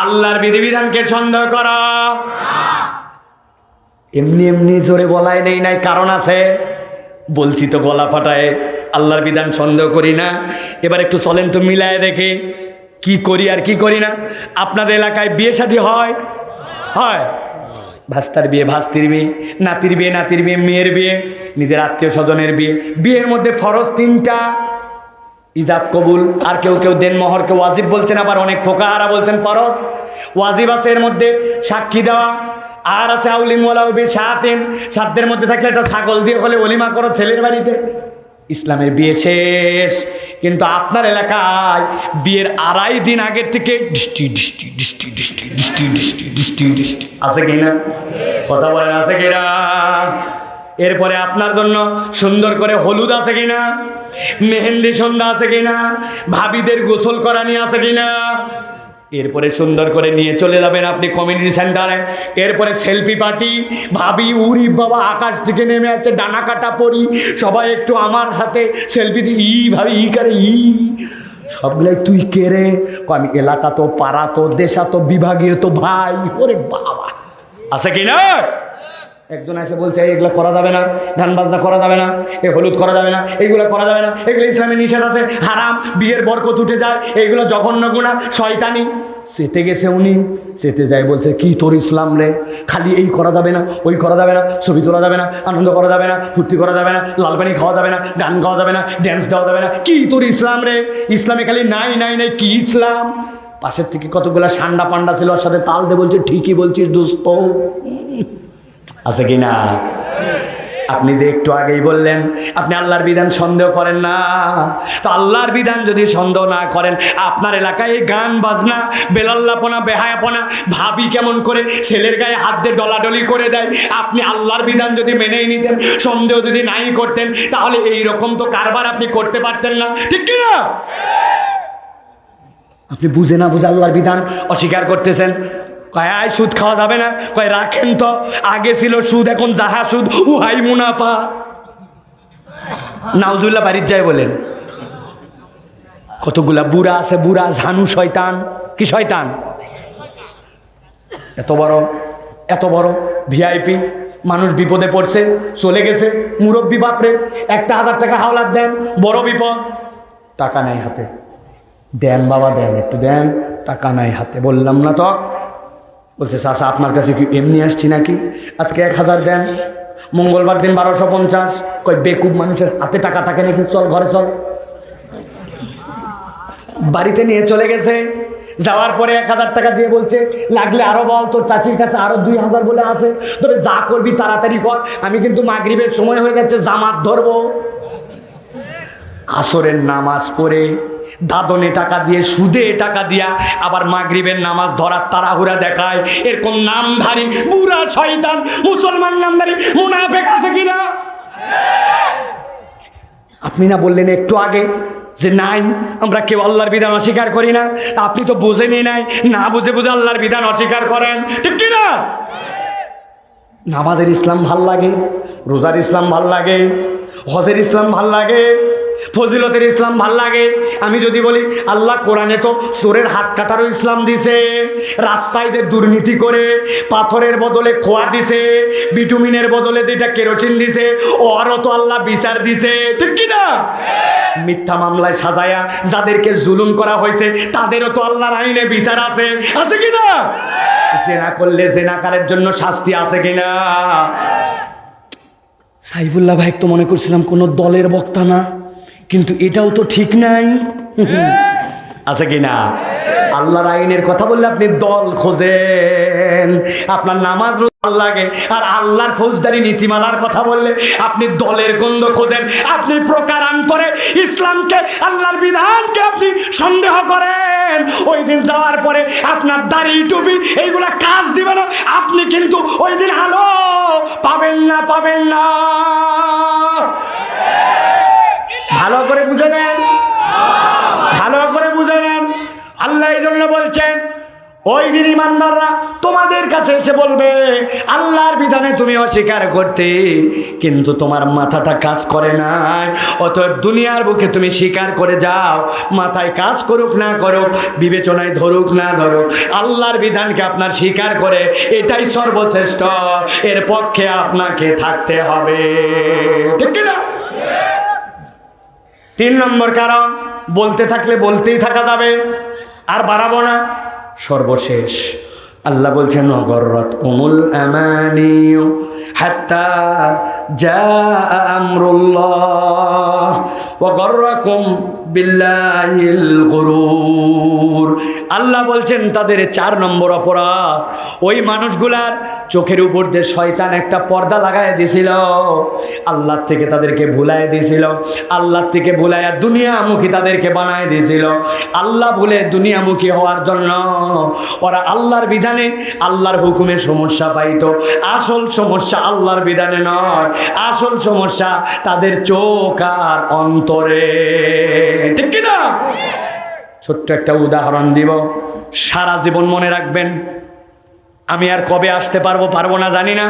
আল্লাহর বিধিবিধানকে সন্দেহ করা এমনি এমনি জোরে বলায় নেই, নাই কারণ আছে। বলছি তো গলা ফাটায়, আল্লাহর বিধান সন্দেহ করি না। এবার একটু চলেন তো মিলায় দেখে কি করি আর কি করি না। আপনাদের এলাকায় বিয়ে শাদী হয়? হয়। ভাস্তার বিয়ে, ভাস্তির বিয়ে, নাতির বিয়ে, নাতির বিয়ে, মেয়ের বিয়ে, নিজের আত্মীয় স্বজনের বিয়ে। বিয়ের মধ্যে ফরজ 3টা, ইজাব কবুল, আর কেউ কেউ দেনমোহরকে ওয়াজিব বলছেন, আবার অনেক ফোকাহারা বলছেন ফরজ। ওয়াজিব আছে এর মধ্যে সাক্ষী দেওয়া, আর আছে আউলিম ওয়ালাউ বিশাতিন, সাধ্যের মধ্যে থাকলে একটা ছাগল দিয়ে হলে ওলিমা করো ছেলের বাড়িতে। ইসলামের বিয়ে শেষ। কিন্তু আপনার এলাকায় বিয়ের 2.5 দিন আগের থেকে ডিস্টি ডিস্টি ডিস্টি ডিস্টি ডিস্টি ডিস্টি ডিস্টি ডিস্টি আছে কিনা? কথা বলেন, আছে কিনা? এরপরে আপনার জন্য সুন্দর করে হলুদ আছে কিনা, মেহেন্দি সন্ধ্যা আছে কিনা, ভাবিদের গোসল করানি আছে কিনা। এরপরে সুন্দর করে নিয়ে চলে যাবেন আপনি কমিউনিটি সেন্টারে। এরপরে সেলফি পার্টি, ভাবি উরি বাবা আকাশ থেকে নেমে আছে ডানা কাটা পরি, সবাই একটু আমার সাথে সেলফি দিই, ই ভাবি ই করে ই, সবগুলাই তুই কে রে? আমি এলাকা তো, পাড়া তো, দেশা তো, বিভাগীয় তো ভাই। ওরে বাবা, আছে কিনা? একজন এসে বলছে এগুলো করা যাবে না, গান বাজনা করা যাবে না, এ হলুদ করা যাবে না, এইগুলো করা যাবে না, এগুলো ইসলামে নিষেধ আছে, হারাম, বিয়ের বরকত উঠে যায়, এইগুলো জঘন্য গুনাহ, শয়তানি। সেতে গেছে উনি, সেতে যায় বলছে কি তোর ইসলাম রে, খালি এই করা যাবে না, ওই করা যাবে না, ছবি তোলা যাবে না, আনন্দ করা যাবে না, ফুর্তি করা যাবে না, লাল পানি খাওয়া যাবে না, গান গাওয়া যাবে না, ড্যান্স দেওয়া যাবে না, কি তোর ইসলাম রে? ইসলামে খালি নাই নাই নাই, কি ইসলাম? পাশের থেকে কতগুলা সান্ডা পান্ডা ছিল, ওর সাথে তাল দিয়ে বলছে ঠিকই বলছিস দোস্ত। আছে কি না? আপনি যে একটু আগেই বললেন আপনি আল্লাহর বিধান সন্দেহ করেন না, তো আল্লাহর বিধান যদি সন্দেহ না করেন, আপনার এলাকায় এই গান বাজনা, বেলাল্লাপনা, বেহায়াপনা, ভাবি কেমন করে ছেলের গায়ে হাত দিয়ে ডলাডলি করে দেয়, আপনি আল্লাহর বিধান যদি মেনেই নিতেন, সন্দেহ যদি নাই করতেন, তাহলে এই রকম তো কারবার আপনি করতে পারতেন না, ঠিক কি না? আপনি বুঝে না বুঝে আল্লাহর বিধান অস্বীকার করতেছেন। কয় আয় সুদ খাওয়া যাবে না, কয় রাখেন তো, আগে ছিল সুদ, এখন যাহা সুদ উহাই মুনাফা। নাউজুল্লাহ বাড়ির যায় বলেন। কতগুলা বুড়া আছে, বুড়া ঝানু শয়তান। কি শয়তান? এত বড় ভিআইপি মানুষ বিপদে পড়ছে, চলে গেছে, মুরব্বী বাপরে 1000 টাকা হাওলাত দেন, বড় বিপদ, টাকা নাই হাতে, দেন বাবা দেন, একটু দেন, টাকা নাই হাতে। বললাম না তো, বলছে চাচা আপনার কাছে কি এমনি আসছি নাকি, আজকে 1000 দেন। মঙ্গলবার দিন 1250। কই বেকুব মানুষের হাতে টাকা থাকে নাকি, চল ঘরে চল। বাড়িতে নিয়ে চলে গেছে, যাওয়ার পরে 1000 টাকা দিয়ে বলছে লাগলে আরো বল, তোর চাচির কাছে আরো 2000 বলে আছে, তোরে যা করবি তাড়াতাড়ি কর, আমি কিন্তু মাগরিবের সময় হয়ে যাচ্ছে, জামাত ধরবো। আসরের নামাজ পড়ে দাদনে টাকা দিয়ে, সুদে টাকা দিয়া আবার মাগরিবের নামাজ ধরার তাড়াহুড়া দেখায়, এরকম নামধারী বুড়া শয়তান মুসলমান নামধারী মুনাফিক আছে কিনা? আপনি না বললেন একটু আগে যে নাই, আমরা কেউ আল্লাহর বিধান অস্বীকার করি না, আপনি তো বোঝেনি নাই, না বুঝে বুঝে আল্লাহর বিধান অস্বীকার করেন, ঠিক কিনা? নামাজের ইসলাম ভাল লাগে, রোজার ইসলাম ভাল লাগে, হজের ইসলাম ভাল লাগে, ফজিলতের ইসলাম ভাল লাগে। আমি যদি বলি আল্লাহ কোরআনে তো চোরের হাত কাটারও ইসলাম দিছে, রাস্তায় যে দুর্নীতি করে পাথরের বদলে খোয়া দিছে, বিটুমিনের বদলে যেটা কেরোসিন দিছে, ওরও তো আল্লাহ বিচার দিছে, ঠিক কিনা? মিথ্যা মামলায় সাজায়া যাদেরকে জুলুম করা হয়েছে, তাদেরও তো আল্লাহর আইনে বিচার আছে, আছে কিনা? জেনা করলে জেনাকারের জন্য শাস্তি আছে কিনা? সাইফুল্লাহ ভাই তো মনে করছিলাম কোনো দলের বক্তা না, কিন্তু এটাও তো ঠিক নাই, আছে কিনা? আল্লাহর আইনের কথা বললে আপনি দল খোঁজেন, আপনার নামাজ ভাল লাগে, আর আল্লাহর ফৌজদারি নীতিমালার কথা বললে আপনি দলের গন্ধ খোঁজেন, আপনি প্রকারান্তরে ইসলামকে, আল্লাহর বিধানকে আপনি সন্দেহ করেন। ওই দিন যাওয়ার পরে আপনার দাড়ি টুপি এইগুলা কাজ দিবে না, আপনি কিন্তু ওই দিন আলো পাবেন না, পাবেন না। ভালো করে বুঝে নেন, ভালো করে বুঝে নেন। আল্লাহ এই জন্য বলছেন ওই দিন ইমানদাররা তোমাদের কাছে এসে বলবে, আল্লাহর বিধানে তুমি অস্বীকার করতে, কিন্তু তোমার মাথাটা কাজ করে নাই। অতএব দুনিয়ার বুকে তুমি স্বীকার করে যাও, মাথায় কাজ করুক না করুক, বিবেচনায় ধরুক না ধরুক, আল্লাহর বিধানকে আপনার স্বীকার করে এটাই সর্বশ্রেষ্ঠ, এর পক্ষে আপনাকে থাকতে হবে। ঠিক কিনা? 3 নম্বর কারণ, বলতে থাকলে বলতেই থাকা যাবে, আর বাড়াবো না। সর্বশেষ আল্লাহ বলছেন, গররাতকুমুল আমানিয়ু হাত্তা জাআ আমরুল্লাহ ওয়া গররাকুম বিল্লাহিল গুরুর। আল্লাহ বলছেন তাদের 4 নম্বর অপরাধ, ওই মানুষগুলার চোখের উপর দিয়ে শয়তান একটা পর্দা লাগায় দিছিল, আল্লাহ থেকে তাদেরকে ভুলায় দিছিল, আল্লাহ থেকে ভুলাইয়া দুনিয়ামুখী তাদেরকে বানায় দিয়েছিল। আল্লাহ ভুলে দুনিয়ামুখী হওয়ার জন্য ওরা আল্লাহর বিধানে, আল্লাহর হুকুমে সমস্যা পাইতো। আসল সমস্যা আল্লাহর বিধানে নয়, আসল সমস্যা তাদের চোখ আর অন্তরে। ঠিক কিনা? ছোট্ট একটা উদাহরণ দিব, সারা জীবন মনে রাখবেন। আমি আর কবে আসতে পারবো না জানি না,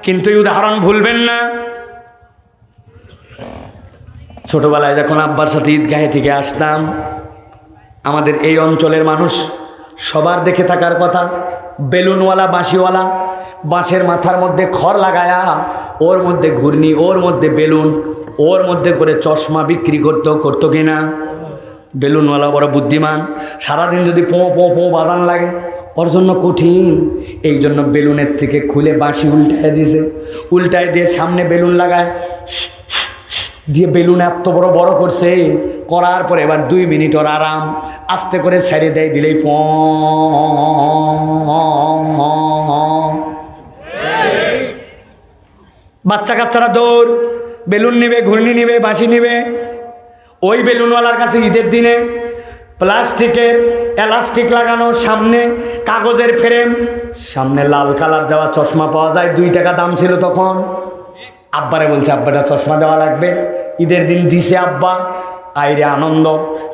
কিন্তু এই উদাহরণ ভুলবেন না। ছোটবেলায় যখন আব্বার সাথে ঈদগাহে থেকে আসতাম, আমাদের এই অঞ্চলের মানুষ সবার দেখে থাকার কথা, বেলুনওয়ালা বাঁশিওয়ালা, বাঁশের মাথার মধ্যে খড় লাগায়া, ওর মধ্যে ঘূর্ণি, ওর মধ্যে বেলুন, ওর মধ্যে করে চশমা বিক্রি করতো কিনা? বেলুনওয়ালা বড় বুদ্ধিমান, সারাদিন যদি পো পো পো বাজান লাগে, ওর জন্য কঠিন। এই জন্য বেলুনের থেকে খুলে বাঁশি উল্টায় দিয়েছে, উল্টায় দিয়ে সামনে বেলুন লাগায়, দিয়ে বেলুন এত বড় বড় করছে, করার পরে এবার 2 মিনিট ওর আরাম, আস্তে করে ছেড়ে দেয়, দিলেই প। বাচ্চা কাচ্চারা দৌড়, বেলুন নিবে, ঘূর্ণি নিবে, বাঁশি নিবে। ওই বেলুনওয়ালার কাছে ঈদের দিনে প্লাস্টিকের এলাস্টিক লাগানো, সামনে কাগজের ফ্রেম, সামনে লাল কালার দেওয়া চশমা পাওয়া যায়, 2 টাকা দাম ছিল তখন। আব্বারে বলছে, আব্বাটা চশমা দেওয়া লাগবে। ঈদের দিন দিছে আব্বা, আইরে আনন্দ,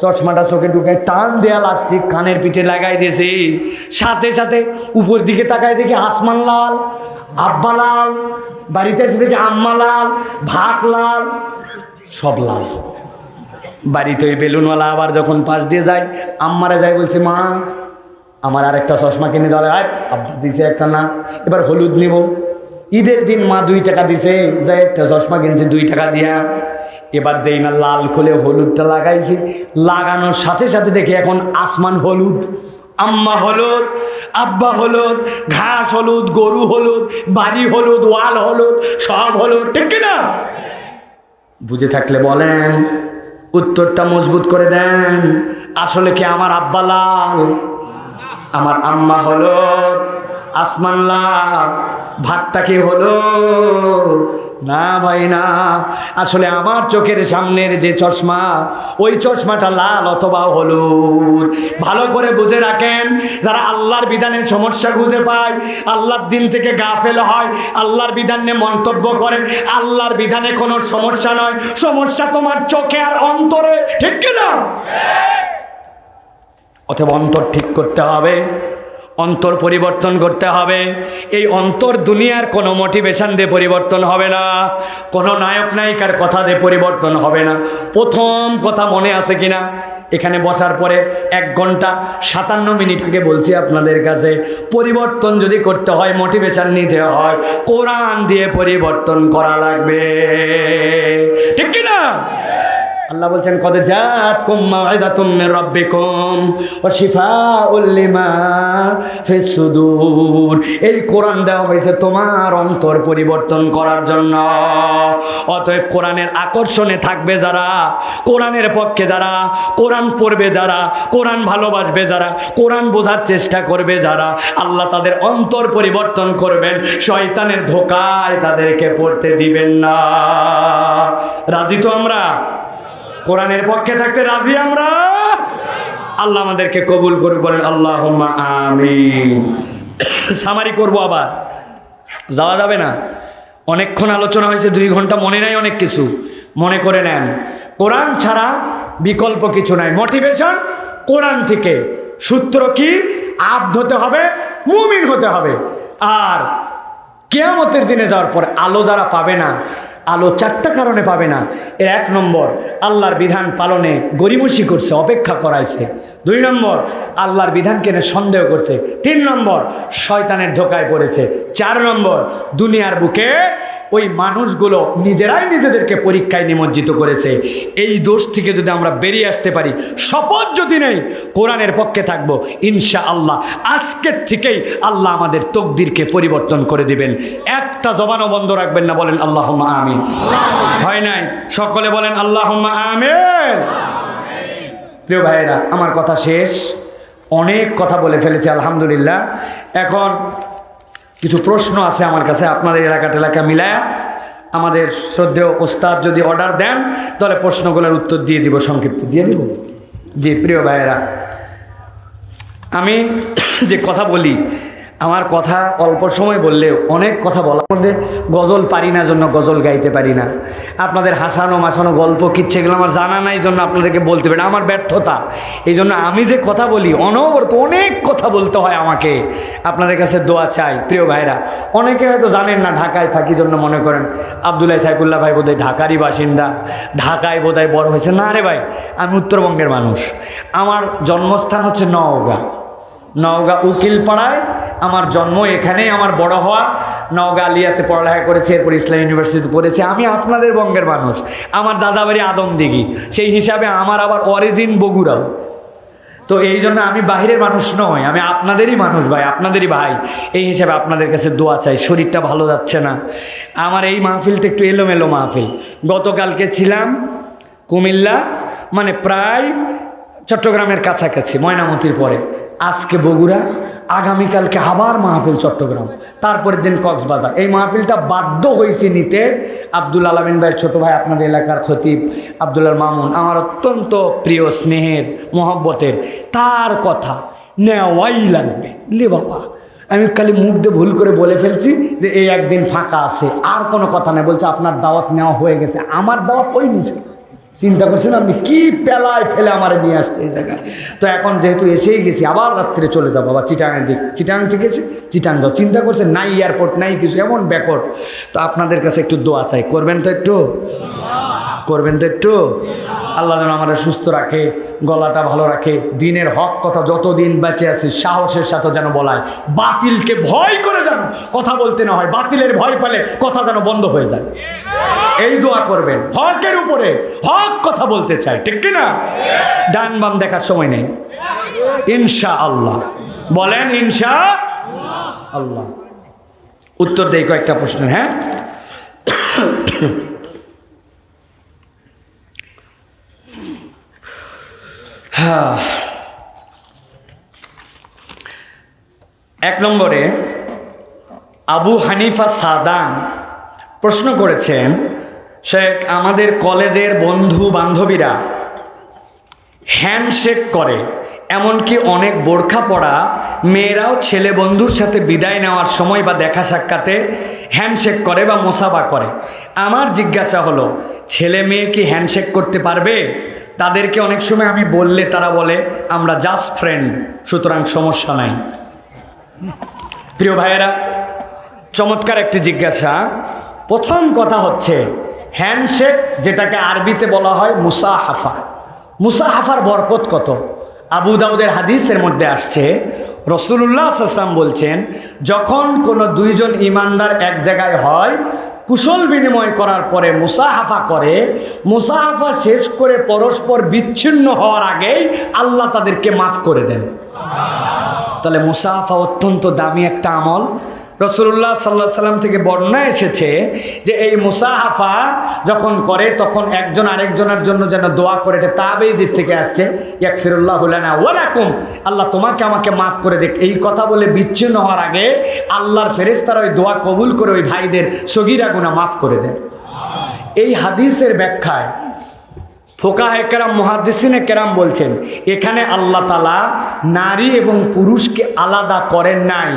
চশমাটা চোখে ঢুকে টান দেয়া লাস্টিক কানের পিঠে লাগাই দিয়েছি। সাথে সাথে উপর দিকে তাকায় দেখি আসমান লাল, আব্বা লাল, বাড়িতে এসে দেখি আম্মা লাল, ভাত লাল, সব লাল। বাড়িতে ওই বেলুনওয়ালা আবার যখন পাশ দিয়ে যায়, আম্মারা যায়, বলছে, মা আমার আরেকটা চশমা কিনে দেওয়া। আর আব্বা দিছে একটা, না এবার হলুদ নিব। ঈদের দিন মা 2 টাকা দিছে, যাই একটা চশমা কিনছে 2 টাকা দিয়া। এবার যেই না লাল খুলে হলুদটা লাগাইছি, লাগানোর সাথে সাথে দেখি এখন আসমান হলুদ, আম্মা হলুদ, আব্বা হলুদ, ঘাস হলুদ, গরু হলুদ, বাড়ি হলুদ, ওয়াল হলুদ, সব হলুদ। ঠিক কিনা? বুঝে থাকলে বলেন, উত্তরটা মজবুত করে দেন। আসলে কি আমার আব্বা লাল, আমার আম্মা হলুদ, আসমান লাল, ভাতটা কি হলো? না ভাই না, আসলে আমার চোখের সামনের যে চশমা, ওই চশমাটা লাল অথবা হলুদ। ভালো করে বুঝে রাখেন, যারা আল্লাহর বিধানের সমস্যা খুঁজে পায়, আল্লাহর দিন থেকে গাফেল হয়, আল্লাহর বিধান নিয়ে মন্তব্য করে, আল্লাহর বিধানে কোনো সমস্যা নয়, সমস্যা তোমার চোখে আর অন্তরে। ঠিক কিনা? অথবা অন্তর ঠিক করতে হবে, অন্তর পরিবর্তন করতে হবে। এই অন্তর দুনিয়ার কোনো মোটিভেশন দিয়ে পরিবর্তন হবে না, কোনো নায়ক নায়িকার কথা দিয়ে পরিবর্তন হবে না। প্রথম কথা মনে আছে কিনা? এখানে বসার পরে 1 ঘন্টা 57 মিনিট আগে বলছি আপনাদের কাছে, পরিবর্তন যদি করতে হয়, মোটিভেশন নিতে হয়, কোরআন দিয়ে পরিবর্তন করা লাগবে। ঠিক কিনা? আল্লাহ বলছেন, কদ জাআতকুম মাউইযাতুম মির রাব্বিকুম ওয়া শিফাউল লিমা ফিস সুদূর। এই কোরআন দেওয়া হয়েছে তোমার অন্তর পরিবর্তন করার জন্য। অতএব কোরআনের আকর্ষণে থাকবে যারা, কোরআনের পক্ষে যারা, কোরআন পড়বে যারা, কোরআন ভালোবাসবে যারা, কোরআন বোঝার চেষ্টা করবে যারা, আল্লাহ তাদের অন্তর পরিবর্তন করবেন, শয়তানের ধোঁকায় তাদেরকে পড়তে দিবেন না। রাজি তো আমরা? কোরআনের পক্ষে থাকতে রাজি আমরা? আল্লাহ আমাদেরকে কবুল করুক, বলেন আল্লাহুম্মা আমিন। সামারি করবো, আবার যাওয়া যাবে না, অনেকক্ষণ আলোচনা হয়েছে, 2 ঘন্টা, মনে নাই অনেক কিছু, মনে করে নেন। কোরআন ছাড়া বিকল্প কিছু নাই। মোটিভেশন কোরআন থেকে। সূত্র কি? আব্দ হতে হবে, মুমিন হতে হবে। আর কিয়ামতের দিনে যাওয়ার পর আলো যারা পাবে না, আলো চারটা কারণে পাবে না। এর 1 নম্বর, আল্লাহর বিধান পালনে গরিমসি করছে, অপেক্ষা করাইছে। 2 নম্বর, আল্লাহর বিধানকে নিয়ে সন্দেহ করছে। 3 নম্বর, শয়তানের ধোকায় পড়েছে। 4 নম্বর, দুনিয়ার বুকে ওই মানুষগুলো নিজেরাই নিজেদেরকে পরীক্ষায় নিমজ্জিত করেছে। এই দোষ থেকে যদি আমরা বেরিয়ে আসতে পারি, শপথ যদি নেই কোরআনের পক্ষে থাকবো, ইনশাআল্লাহ আজকের থেকেই আল্লাহ আমাদের তকদিরকে পরিবর্তন করে দিবেন। একটা জবানও বন্ধ রাখবেন না, বলেন আল্লাহুম্মা আমিন। হয় নাই? সকলে বলেন আল্লাহুম্মা আমিন। প্রিয় ভাইয়েরা, আমার কথা শেষ, অনেক কথা বলে ফেলেছি আলহামদুলিল্লাহ। এখন কিছু প্রশ্ন আছে আমার কাছে, আপনাদের এলাকা মিলায়া আমাদের শ্রদ্ধেয় ওস্তাদ যদি অর্ডার দেন তাহলে প্রশ্নগুলোর উত্তর দিয়ে দিব, সংক্ষিপ্ত দিয়ে দিব। জি প্রিয় ভাইয়েরা, আমি যে কথা বলি, আমার কথা অল্প সময় বললেও অনেক কথা বলার মধ্যে গজল পারি না, জন্য গজল গাইতে পারি না। আপনাদের হাসানো মাসানো গল্প কিচ্ছে এগুলো আমার জানা নাই, জন্য আপনাদেরকে বলতে পারি না, আমার ব্যর্থতা। এই জন্য আমি যে কথা বলি অনবরত অনেক কথা বলতে হয় আমাকে। আপনাদের কাছে দোয়া চাই প্রিয় ভাইরা। অনেকে হয়তো জানেন না, ঢাকায় থাকি জন্য মনে করেন আবদুল্লাহ সাইফুল্লাহ ভাই বোধহয় ঢাকারই বাসিন্দা, ঢাকায় বোধহয় বড় হয়েছে। না রে ভাই, আমি উত্তরবঙ্গের মানুষ। আমার জন্মস্থান হচ্ছে নওগাঁ, নওগাঁ উকিলপাড়ায় আমার জন্ম, এখানেই আমার বড় হওয়া। নওগাঁ আলিয়াতে পড়ালেখা করেছি, এরপর ইসলাম ইউনিভার্সিটিতে পড়েছি। আমি আপনাদের বঙ্গের মানুষ, আমার দাদা বাড়ি আদমদিঘি, সেই হিসাবে আমার আবার অরিজিন বগুড়া। তো এই জন্য আমি বাহিরের মানুষ নই, আমি আপনাদেরই মানুষ ভাই, আপনাদেরই ভাই। এই হিসাবে আপনাদের কাছে দোয়া চাই। শরীরটা ভালো যাচ্ছে না আমার, এই মাহফিলটা একটু এলোমেলো মাহফিল। গতকালকে ছিলাম কুমিল্লা, মানে প্রায় চট্টগ্রামের কাছাকাছি, ময়নামতির পরে। আজকে বগুড়া, আগামীকালকে আবার মাহফিল চট্টগ্রাম, তারপরের দিন কক্সবাজার। এই মাহফিলটা বাধ্য হয়েছে নিতে। আব্দুল আলামিন ভাই, ছোটো ভাই, আপনাদের এলাকার খতিব আব্দুল্লাহ মামুন, আমার অত্যন্ত প্রিয়, স্নেহের, মহব্বতের, তার কথা নেওয়াই লাগবে। লে বাবা, আমি খালি মুখ দিয়ে ভুল করে বলে ফেলছি যে এই একদিন ফাঁকা আছে, আর কোনো কথা নেই। বলছে আপনার দাওয়াত নেওয়া হয়ে গেছে। আমার দাওয়াত ওই নিচে, চিন্তা করছেন আপনি কি পেলায় ফেলে আমার নিয়ে আসতে এই জায়গায়। তো এখন যেহেতু এসেই গেছি, আবার রাত্রে চলে যাবো আবার চিটাগাং দিক। চিটাগাং থেকে এসে চিটাং যাও, চিন্তা করছেন নাই এয়ারপোর্ট নাই কিছু, এমন ব্যাকওয়ার্ড। তো আপনাদের কাছে একটু দোয়া চাই, করবেন তো একটু, করবেন তো একটু। আল্লাহ যেন আমাদের সুস্থ রাখে, গলাটা ভালো রাখে, দিনের হক কথা যতদিন বেঁচে আছি সাহসের সাথে যেন বলায়, বাতিলকে ভয় করে যেন কথা বলতে না হয়, বাতিলের ভয় পেলে কথা যেন বন্ধ হয়ে যায়। এই দোয়া করবেন, হকের উপরে হক কথা বলতে চাই, ঠিক কিনা? ডান বাম দেখার সময় নেই, ইনশাআল্লাহ বলেন ইনশাআল্লাহ। উত্তর দেই কয়েকটা প্রশ্ন। হ্যাঁ, হ্যাঁ, 1 নম্বরে আবু হানিফা সাদান প্রশ্ন করেছেন, শেখ আমাদের কলেজের বন্ধু বান্ধবীরা হ্যান্ডশেক করে, এমনকি অনেক বোরখা পরা মেয়েরাও ছেলে বন্ধুর সাথে বিদায় নেওয়ার সময় বা দেখা সাক্ষাতে হ্যান্ডশেক করে বা মোসাফা করে। আমার জিজ্ঞাসা হলো, ছেলে মেয়ে কি হ্যান্ডশেক করতে পারবে? তাদেরকে অনেক সময় আমি বললে তারা বলে আমরা জাস্ট ফ্রেন্ড, সুতরাং সমস্যা নাই। প্রিয় ভাইয়েরা, চমৎকার একটি জিজ্ঞাসা। প্রথম কথা হচ্ছে, হ্যান্ডশেক যেটাকে আরবিতে বলা হয় মুসাহাফা, মুসাহাফার বরকত কত। আবু দাউদের হাদিসের মধ্যে আসছে, রাসূলুল্লাহ সাল্লাল্লাহু আলাইহি ওয়াসাল্লাম বলছেন, যখন কোনো দুইজন ইমানদার এক জায়গায় হয়, কুশল বিনিময় করার পরে মুসাহাফা করে, মুসাহাফা শেষ করে পরস্পর বিচ্ছিন্ন হওয়ার আগেই আল্লাহ তাদেরকে মাফ করে দেন। তাহলে মুসাহাফা অত্যন্ত দামি একটা আমল। রাসূলুল্লাহ সাল্লাল্লাহু আলাইহি ওয়াসাল্লাম থেকে বর্ণনা এসেছে যে এই মুসাহাফা যখন করে তখন একজন আরেকজনের জন্য যেন দোয়া করে। এটা তাবেঈদের থেকে আসছে, ইয়াগফিরুল্লাহু লানা ওয়া লাকুম, আল্লাহ তোমাকে আমাকে মাফ করে দেখ। এই কথা বলে বিচ্ছিন্ন হওয়ার আগে আল্লাহর ফেরেশতারা ওই দোয়া কবুল করে ওই ভাইদের সগীরা গুনাহ মাফ করে দেয়। এই হাদিসের ব্যাখ্যায় ফোকাহে কেরাম, মুহাদ্দিসিনে কেরাম বলছেন, এখানে আল্লাহ তাআলা নারী এবং পুরুষকে আলাদা করেন নাই।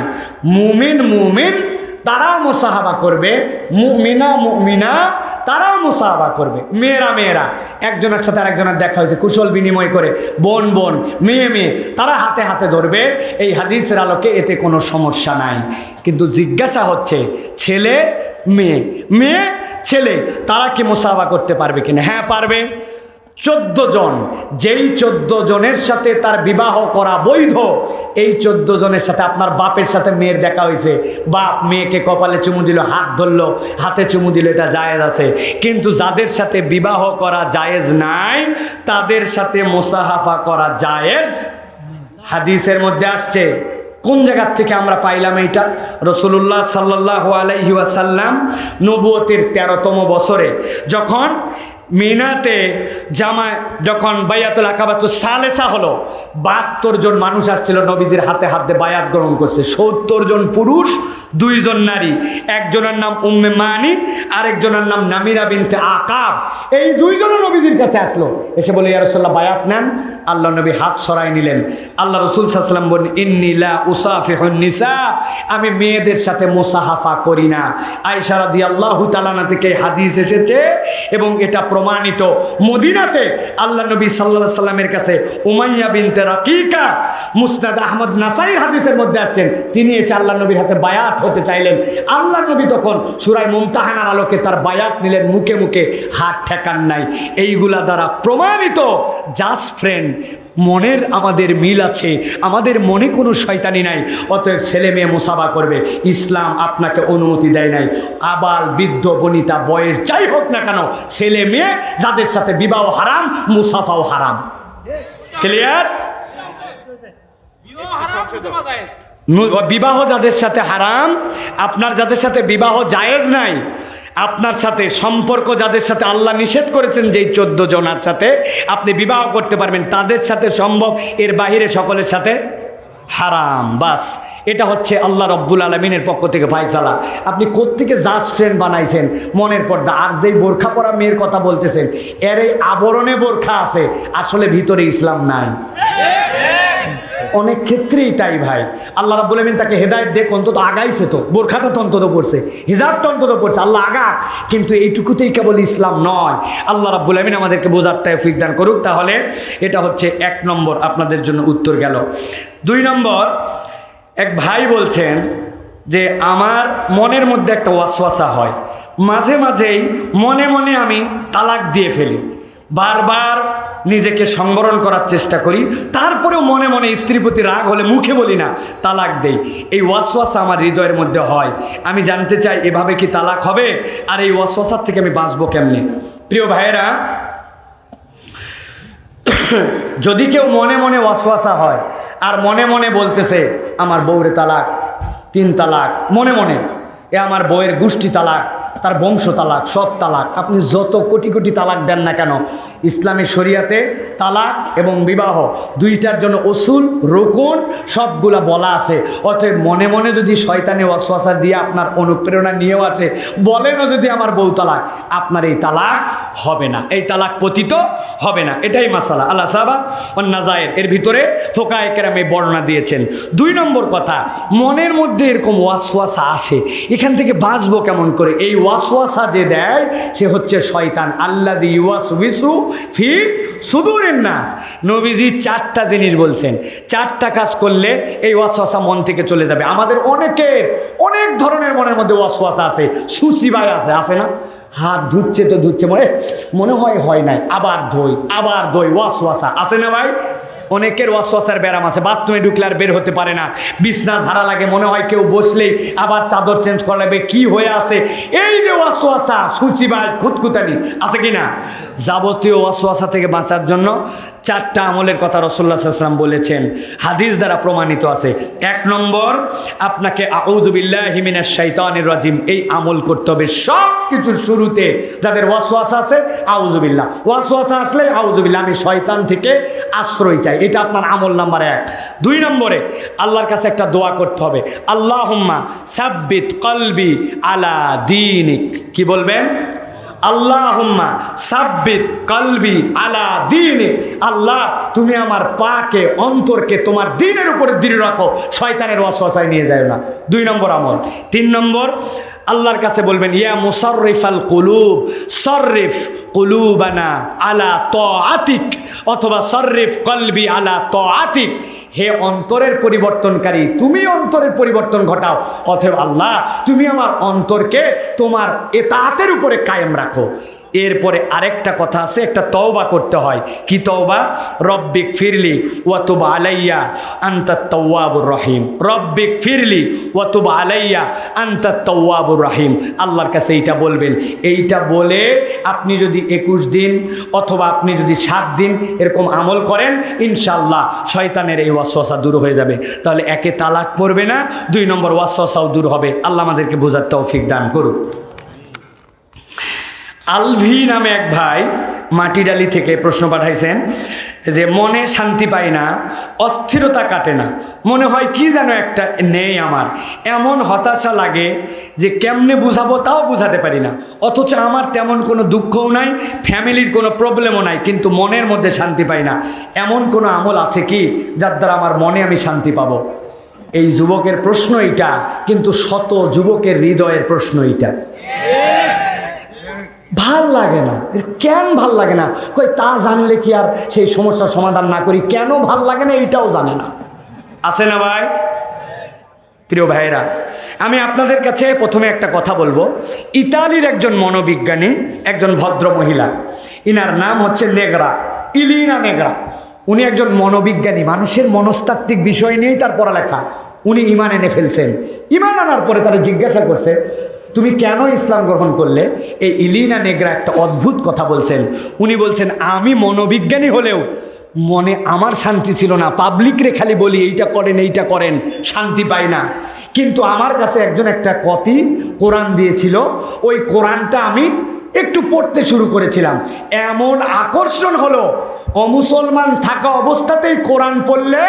মুমিন তারাও মুসাহাবা করবে, মুমিনা তারাও মুসাহাবা করবে। মেয়েরা একজনের সাথে আরেকজনের দেখা হয়েছে, কুশল বিনিময় করে, বোন মেয়ে তারা হাতে হাতে ধরবে। এই হাদিসের আলোকে এতে কোনো সমস্যা নাই। কিন্তু জিজ্ঞাসা হচ্ছে ছেলে মেয়ে ছেলে তারা কি মুসাহাবা করতে পারবে কিনা? হ্যাঁ পারবে। 14 জন, যেই 14 জনের সাথে তার বিবাহ করা বৈধ, এই 14 জনের সাথে আপনার বাপের সাথে মেয়ের দেখা হয়েছে, বাপ মেয়েকে কপালে চুমু দিল, হাত ধরলো, হাতে চুমু দিল, এটা জায়েজ আছে। কিন্তু যাদের সাথে বিবাহ করা জায়েজ নাই তাদের সাথে মুসাহাফা করা জায়েজ। হাদিসের মধ্যে আসছে, কোন জায়গার থেকে আমরা পাইলাম এইটা? রাসূলুল্লাহ সাল্লাল্লাহু আলাইহি ওয়াসাল্লাম নবুয়তের 13তম বছরে যখন মিনাতে যখন বায়াতুল আকাবাতুস সালেসা হলো, 72 জন মানুষ আসছিল নবীজির হাতে হাতে বায়াত গ্রহণ করছে। 70 জন পুরুষ, 2 জন নারী। একজনের নাম উম্মে মানি, আরেকজনের নাম নামিরা বিনতে আকাব। এই 2 জনও নবীজির কাছে আসলো, এসে বলে ইয়া রাসূলুল্লাহ বায়াত নেন। আল্লাহ নবী হাত সরাই নিলেন। আল্লাহ রাসূল সাল্লাল্লাহু আলাইহি ওয়াসাল্লাম বলেন, ইন্নী লা উসাফিহুন নিসা, আমি মেয়েদের সাথে মুসাহাফা করি না। আয়েশা রাদিয়াল্লাহু তাআলা থেকে হাদিস এসেছে এবং এটা প্রমাণিত। মদিনাতে আল্লাহ নবী সাল্লাল্লাহু আলাইহি ওয়াসাল্লামের কাছে উমাইয়া বিনতে রাকিকা, মুসনাদ আহমদ নাসাইর হাদিসের মধ্যে আসছেন, তিনি এসে আল্লাহ নবীর হাতে বায়াত হতে চাইলেন। আল্লাহ নবী তখন সূরা মুমতাহানার আলোকে তার বায়াত নিলেন, মুখে মুখে হাত ঠেকান নাই। এইগুলা দ্বারা প্রমাণিত জাস্ট ফ্রেন্ড, মনের আমাদের মিল আছে, আমাদের মনে কোনো শয়তানি নাই। অতএব ছেলে মেয়ে মুসাফা করবে, ইসলাম আপনাকে অনুমতি দেয় নাই। আবাল বৃদ্ধ বনিতা বয়স যাই হোক না কেন, ছেলে মেয়ে যাদের সাথে বিবাহ হারাম, মুসাফাও হারাম। ক্লিয়ার? বিবাহ যাদের সাথে হারাম, আপনার যাদের সাথে বিবাহ জায়েজ নাই, আপনার সাথে সম্পর্ক যাদের সাথে আল্লাহ নিষেধ করেছেন যেই 14 জনের সাথে আপনি বিবাহ করতে পারবেন, তাদের সাথে সম্ভব, এর বাহিরে সকলের সাথে হারাম। বাস, এটা হচ্ছে আল্লাহ রব্বুল আলমিনের পক্ষ থেকে ফায়সালা। আপনি কোত্থেকে জাস্ট ফ্রেন্ড বানাইছেন? মনের পর্দা। আর যেই বোরখা পরা মেয়ের কথা বলতেছেন, এর এই আবরণে বোরখা আছে, আসলে ভিতরে ইসলাম নাই। অনেক ক্ষেত্রেই তাই ভাই। আল্লাহ রাব্বুল আলামিন তাকে হেদায়েত দেখ, অন্তত আগাইছে, তো বোরখাটা তো অন্তত পড়ছে, হিজাবটা অন্তত পড়ছে, আল্লাহ আগাক। কিন্তু এইটুকুতেই কেবল ইসলাম নয়। আল্লাহ রাব্বুল আলামিন আমাদেরকে বোঝার তৌফিক দান করুক। তাহলে এটা হচ্ছে 1 নম্বর আপনাদের জন্য উত্তর গেল। 2 নম্বর, এক ভাই বলছেন যে আমার মনের মধ্যে একটা ওয়াসওয়াসা হয়, মাঝে মাঝেই মনে মনে আমি তালাক দিয়ে ফেলি, বারবার নিজেকে সংবরণ করার চেষ্টা করি, তারপরেও মনে মনে স্ত্রীর প্রতি রাগ হলে মুখে বলি না, তালাক দেই। এই ওয়াসওয়াসা আমার হৃদয়ের মধ্যে হয়। আমি জানতে চাই এভাবে কি তালাক হবে? আর এই ওয়াসওয়াসার থেকে আমি বাঁচবো কেমনে? প্রিয় ভাইয়েরা, যদি কেউ মনে মনে ওয়াসওয়াসা হয় আর মনে মনে বলতেছে আমার বউরে তালাক, 3 তালাক, মনে মনে এ আমার বউয়ের গোষ্ঠী তালাক, তার বংশ তালাক, সব তালাক, আপনি যত কোটি কোটি তালাক দেন না কেন, ইসলামের শরিয়াতে তালাক এবং বিবাহ দুইটার জন্য উসুল, রুকুন সবগুলা বলা আছে। অতএব মনে মনে যদি শয়তানে ওয়াসওয়াসা দিয়ে আপনার অনুপ্রেরণা নিয়েও আছে, বলেনও যদি আমার বউ তালাক, আপনার এই তালাক হবে না, এই তালাক পতিত হবে না। এটাই মাসালা আল্লাহ সাহাবা নাজায়ের এর ভিতরে ফোকায়ে কেরামে বর্ণনা দিয়েছেন। 2 নম্বর কথা, মনের মধ্যে এরকম ওয়াসওয়াসা আসে, এখান থেকে বাঁচবো কেমন করে? এই ওয়াসওয়াসা যে দেয় সে হচ্ছে শয়তান। আল্লাযী ইউওয়াসওয়িসু ফি সুদুরিন নাস। নবীজি 4টা জিনিস বলছেন, 4টা কাজ করলে এই ওয়াসওয়াসা মন থেকে চলে যাবে। আমাদের অনেকের অনেক ধরনের মনের মধ্যে ওয়াসওয়াসা আছে, সুচিবাই আছে না? হাত ধুচ্ছে তো ধুচ্ছে, মনে হয় নাই, আবার ধোই, ওয়াসওয়াসা আছে না ভাই? অনেকের ওয়াসওয়াসার ব্যারাম আছে, বাথরুমে ঢুকলে আর বের হতে পারে না, বিছনা ঝাড়া লাগে, মনে হয় কেউ বসলেই আবার চাদর চেঞ্জ করা লাগবে, কি হয়ে আছে? এই যে ওয়াসওয়াসা, সুচিবাই, খুঁতখুঁতানি আছে কিনা? যাবতীয় ওয়াসওয়াসা থেকে বাঁচার জন্য 4টা আমলের কথা রাসূলুল্লাহ সাল্লাল্লাহু আলাইহি ওয়াসাল্লাম বলেছেন, হাদিস দ্বারা প্রমাণিত আছে। 1 নম্বর, আপনাকে আউযু বিল্লাহি মিনাশ শাইতানির রাজিম এই আমল করতে হবে। সব কিছুর শুরুতে যাদের ওয়াসওয়াসা আছে, আউযু বিল্লাহ, ওয়াসওয়াসা আসলে আউযু বিল্লাহ, আমি শয়তান থেকে আশ্রয় চাই, এটা আপনার আমল নাম্বার 1। 2 নম্বরে, আল্লাহর কাছে একটা দোয়া করতে হবে, আল্লাহুম্মা সাব্বিত কলবি আলা দীনিক। কি বলবেন? আল্লাহুম্মা সাব্বিত কলবি আলা দীনিক। আল্লাহ, তুমি আমার পাকে, অন্তরকে তোমার দ্বীনের উপরে দৃঢ় রাখো, শয়তানের ওয়াসওয়াসায় নিয়ে যায় না। 2 নম্বর আমল। 3 নম্বর, আল্লাহর কাছে বলবেন, ইয়া মুসাররিফাল কুলুব সররিফ কুলুবানা আলা তাআতিক, অথবা সররিফ কলবি আলা তাআতিক, হে অন্তরের পরিবর্তনকারী, তুমি অন্তরের পরিবর্তন ঘটাও, অতএব আল্লাহ তুমি আমার অন্তরকে তোমার ইতাআতের উপরে কায়েম রাখো। এরপরে আরেকটা কথা আছে, একটা তওবা করতে হয়। কি তওবা? রব্বিক ফিরলি ওয়া তুব আলাইয়া আনতাত তাওয়াবুর রহিম, রব্বিক ফিরলি ওয়া তুব আলাইয়া আনতাত তাওয়াবুর রহিম। আল্লাহর কাছে এইটা বলবেন। এইটা বলে আপনি যদি 21 দিন অথবা আপনি যদি 7 দিন এরকম আমল করেন, ইনশাআল্লাহ শয়তানের এই ওয়াসওয়াসা দূর হয়ে যাবে। তাহলে একে তালাক পড়বে না, 2 নম্বর ওয়াসওয়াসাও দূর হবে। আল্লাহ আমাদেরকে বোঝার তৌফিক দান করুন। আলভি নামে এক ভাই মাটিডালি থেকে প্রশ্ন পাঠাইছেন যে মনে শান্তি পাই না, অস্থিরতা কাটে না, মনে হয় কি যেন একটা নেই আমার, এমন হতাশা লাগে যে কেমনে বুঝাবো তাও বুঝাতে পারি না, অথচ আমার তেমন কোনো দুঃখও নাই, ফ্যামিলির কোনো প্রবলেমও নাই, কিন্তু মনের মধ্যে শান্তি পাই না। এমন কোনো আমল আছে কি যার দ্বারা আমার মনে আমি শান্তি পাবো? এই যুবকের প্রশ্ন এইটা, কিন্তু শত যুবকের হৃদয়ের প্রশ্ন এইটা। ভাল লাগে না, কেন ভাল লাগে না? কই তা জানলে কি আর সেই সমস্যার সমাধান না করি? কেন ভাল লাগে না এইটাও জানে না। আছে না ভাই? প্রিয় ভাইরা, আমি আপনাদের কাছে প্রথমে একটা কথা বলবো। ইতালির একজন মনোবিজ্ঞানী, একজন ভদ্র মহিলা, ইনার নাম হচ্ছে নেগরা, ইলিনা নেগরা। উনি একজন মনোবিজ্ঞানী, মানুষের মনস্তাত্ত্বিক বিষয় নিয়েই তার পড়ালেখা। উনি ঈমান এনে ফেলছেন। ঈমান আনার পরে তারা জিজ্ঞাসা করছে, তুমি কেন ইসলাম গ্রহণ করলে? এই ইলিনা নেগরা একটা অদ্ভুত কথা বলছেন। উনি বলছেন, আমি মনোবিজ্ঞানী হলেও মনে আমার শান্তি ছিল না, পাবলিকরে খালি বলি এইটা করেন এইটা করেন, শান্তি পাই না। কিন্তু আমার কাছে একজন একটা কপি কোরআন দিয়েছিল, ওই কোরআনটা আমি একটু পড়তে শুরু করেছিলাম, এমন আকর্ষণ হলো, অমুসলমান থাকা অবস্থাতেই কোরআন পড়লে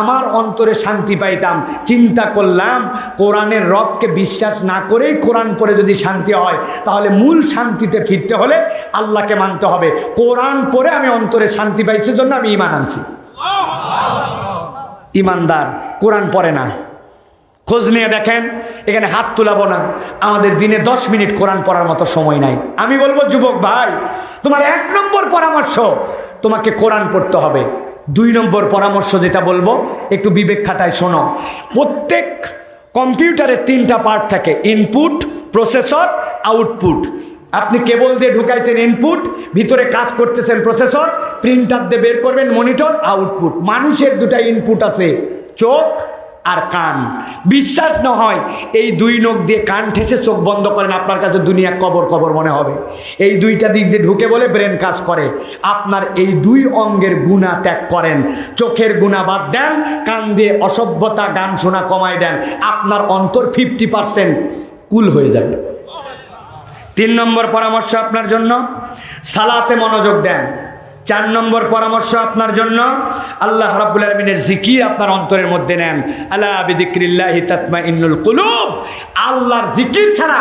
আমার অন্তরে শান্তি পাইতাম। চিন্তা করলাম, কোরআনের রবকে বিশ্বাস না করেই কোরআন পড়ে যদি শান্তি হয়, তাহলে মূল শান্তিতে ফিরতে হলে আল্লাহকে মানতে হবে। কোরআন পড়ে আমি অন্তরে শান্তি পাইছি, জন্য আমি ঈমান আনছি। ঈমানদার কোরআন পড়ে না। খোঁজ নিয়ে দেখেন, এখানে হাত তুলাবো না, আমাদের দিনে 10 মিনিট কোরআন পড়ার মতো সময় নাই। আমি বলবো, যুবক ভাই, তোমার 1 নম্বর পরামর্শ, তোমাকে কোরআন পড়তে হবে। 2 নম্বর পরামর্শ যেটা বলবো, একটু বিবেক খাটায় শোনো। প্রত্যেক কম্পিউটারের 3টা পার্ট থাকে, ইনপুট, প্রসেসর, আউটপুট। আপনি কেবল দিয়ে ঢুকাইছেন ইনপুট, ভিতরে কাজ করতেছেন প্রসেসর, প্রিন্টার দিয়ে বের করবেন মনিটর, আউটপুট। মানুষের 2টা ইনপুট আছে, চোখ আর কান। বিশ্বাস না হয় এই 2 নখ দিয়ে কান ঠেসে চোখ বন্ধ করেন, আপনার কাছে দুনিয়া কবর কবর মনে হবে। এই 2টা দিক দিয়ে ঢুকে বলে ব্রেন কাজ করে। আপনার এই 2 অঙ্গের গুণা ত্যাগ করেন, চোখের গুণা বাদ দেন, কান দিয়ে অসভ্যতা গান শোনা কমায় দেন, আপনার অন্তর 50% কুল হয়ে যাবে। 3 নম্বর পরামর্শ আপনার জন্য, সালাতে মনোযোগ দেন। 4 নম্বর পরামর্শ আপনার জন্য, আল্লাহ রাব্বুল আলামিনের জিকির আপনার অন্তরের মধ্যে নেন। আলা বিযিকরিল্লাহি তাতমাইন্নুল কুলুব। আল্লাহর জিকির ছাড়া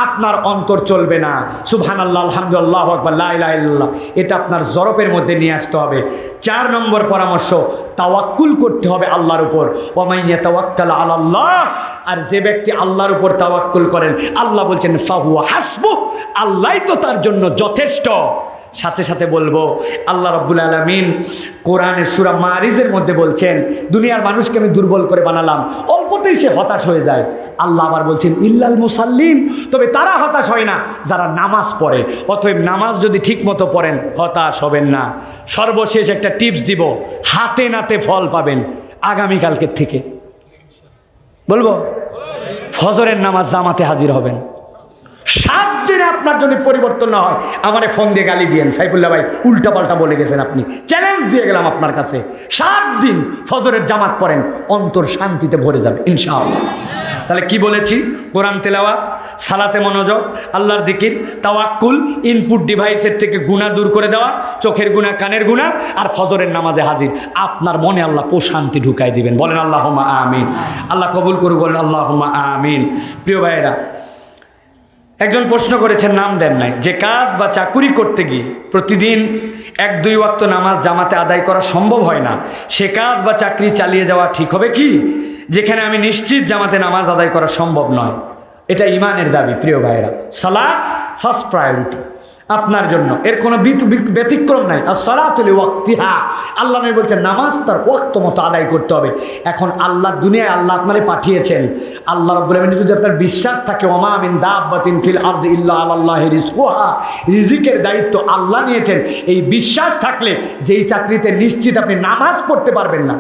আপনার অন্তর চলবে না। সুবহানাল্লাহ, আলহামদুলিল্লাহ, আল্লাহু আকবার, লা ইলাহা ইল্লাল্লাহ, এটা আপনার জরফের মধ্যে নিয়ে আসতে হবে। 4 নম্বর পরামর্শ, তাওয়াক্কুল করতে হবে আল্লাহর উপর। ওয়া মান ইয়াতাওয়াক্কাল আলাল্লাহ, আর যে ব্যক্তি আল্লাহর উপর তাওয়াক্কুল করেন, আল্লাহ বলছেন ফাহুয়া হাসবুহ, আল্লাহই তো তার জন্য যথেষ্ট। সাথে সাথে বলবো, আল্লাহ রাব্বুল আলামিন কোরআনের সূরা মারিজের মধ্যে বলছেন, দুনিয়ার মানুষকে আমি দুর্বল করে বানালাম, অল্পতেই সে হতাশ হয়ে যায়। আল্লাহ আবার বলছেন ইল্লাল মুসাল্লিন, তবে তারা হতাশ হয় না যারা নামাজ পড়ে। অতএব নামাজ যদি ঠিক মতো পড়েন, হতাশ হবেন না। সর্বশেষ একটা টিপস দিব, হাতে নাতে ফল পাবেন আগামীকালকের থেকে। বলবো, ফজরের নামাজ জামাতে হাজির হবেন। 7 দিনে আপনার যদি পরিবর্তন না হয়, আমারে ফোন দিয়ে গালি দিয়েন, সাইফুল্লাহ ভাই উল্টা পাল্টা বলে গেছেন আপনি। চ্যালেঞ্জ দিয়ে গেলাম আপনার কাছে, 7 দিন ফজরের জামাত পড়েন, অন্তর শান্তিতে ভরে যাবে ইনশাআল্লাহ। তাহলে কি বলেছি? কোরআন তেলাওয়াত, সালাতে মনোযোগ, আল্লাহর জিকির, তাওয়াক্কুল, ইনপুট ডিভাইসের থেকে গুনাহ দূর করে দেওয়া, চোখের গুনাহ, কানের গুনাহ, আর ফজরের নামাজে হাজির। আপনার মনে আল্লাহ প্রশান্তি ঢুকাই দিবেন। বলেন আল্লাহুম্মা আমিন। আল্লাহ কবুল করুক, বলেন আল্লাহুম্মা আমিন। প্রিয় ভাইয়েরা, একজন প্রশ্ন করেছেন, নাম দেন নাই, যে কাজ বা চাকুরি করতে গিয়ে প্রতিদিন 1-2 ওয়াক্ত নামাজ জামাতে আদায় করা সম্ভব হয় না, সে কাজ বা চাকরি চালিয়ে যাওয়া ঠিক হবে কি? যেখানে আমি নিশ্চিত জামাতে নামাজ আদায় করা সম্ভব নয়। এটা ইমানের দাবি প্রিয় ভাইরা। সালাত ফার্স্ট প্রায়োরিটি আপনার জন্য, এর কোনো ব্যতিক্রম নাই। আর সালাতুল ওয়াক্তিহা, আল্লাহ নবী বলছেন নামাজ তার ওয়াক্ত মতো আদায় করতে হবে। এখন আল্লাহ দুনিয়ায় আল্লাহ আপনারে পাঠিয়েছেন, আল্লাহ রাব্বুল আলামিন যদি আপনার বিশ্বাস থাকে, ওমা মিন দাব্বাতিন ফিল আরদি ইল্লা আলাল্লাহি রিজকুহা, রিজিকের দায়িত্ব আল্লাহ নিয়েছেন, এই বিশ্বাস থাকলে যেই চাকরিতে নিশ্চিত আপনি নামাজ পড়তে পারবেন না,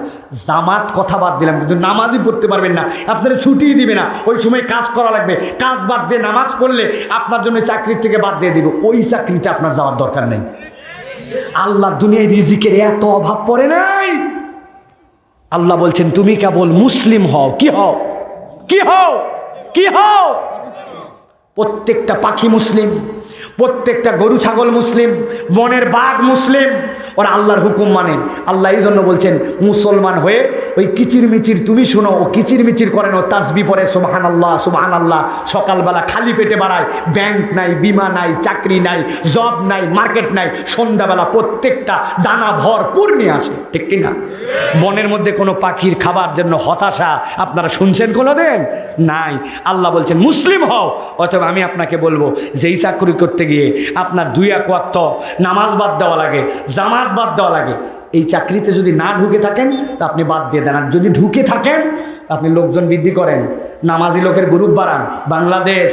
জামাত কথা বাদ দিলাম, কিন্তু নামাজই পড়তে পারবেন না, আপনারা ছুটিই দিবে না, ওই সময় কাজ করা লাগবে, কাজ বাদ দিয়ে নামাজ পড়লে আপনার জন্য চাকরির থেকে বাদ দিয়ে দিবে, ওই চাকরিতে আপনার যাওয়ার দরকার নেই। আল্লাহ দুনিয়ায় রিজিকের এত অভাব পড়ে নাই। আল্লাহ বলছেন তুমি কেবল মুসলিম হও। কি হও? কি হও? কি হও? প্রত্যেকটা পাখি মুসলিম, প্রত্যেকটা গরু ছাগল মুসলিম, বনের বাঘ মুসলিম, ওরা আল্লাহর হুকুম মানে। আল্লাহ এই জন্য বলছেন মুসলমান হয়ে ওই কিচিরমিচির তুমি শুনো, ও কিচিরমিচির করেন, ও তাসবি পড়ে সুবহানাল্লাহ সুবহানাল্লাহ, সকালবেলা খালি পেটে বাড়ায়, ব্যাংক নাই, বিমা নাই, চাকরি নাই, জব নাই, মার্কেট নাই, সন্ধ্যাবেলা প্রত্যেকটা দানা ভরপুর নিয়ে আসে, ঠিক কিনা? বনের মধ্যে কোনো পাখির খাবার জন্য হতাশা আপনারা শুনছেন কোনো দিন? নাই। আল্লাহ বলছেন মুসলিম হও। অথবা আমি আপনাকে বলবো, যেই চাকরি করতে গিয়ে আপনার 2 ওয়াক্ত নামাজ বাদ দেওয়া লাগে, জামাত বাদ দেওয়া লাগে, এই চাকরিতে যদি না ঢুকে থাকেন তা আপনি বাদ দিয়ে দেন। আর যদি ঢুকে থাকেন আপনি লোকজন বৃদ্ধি করেন, নামাজি লোকের গ্রুপ বাড়ান। বাংলাদেশ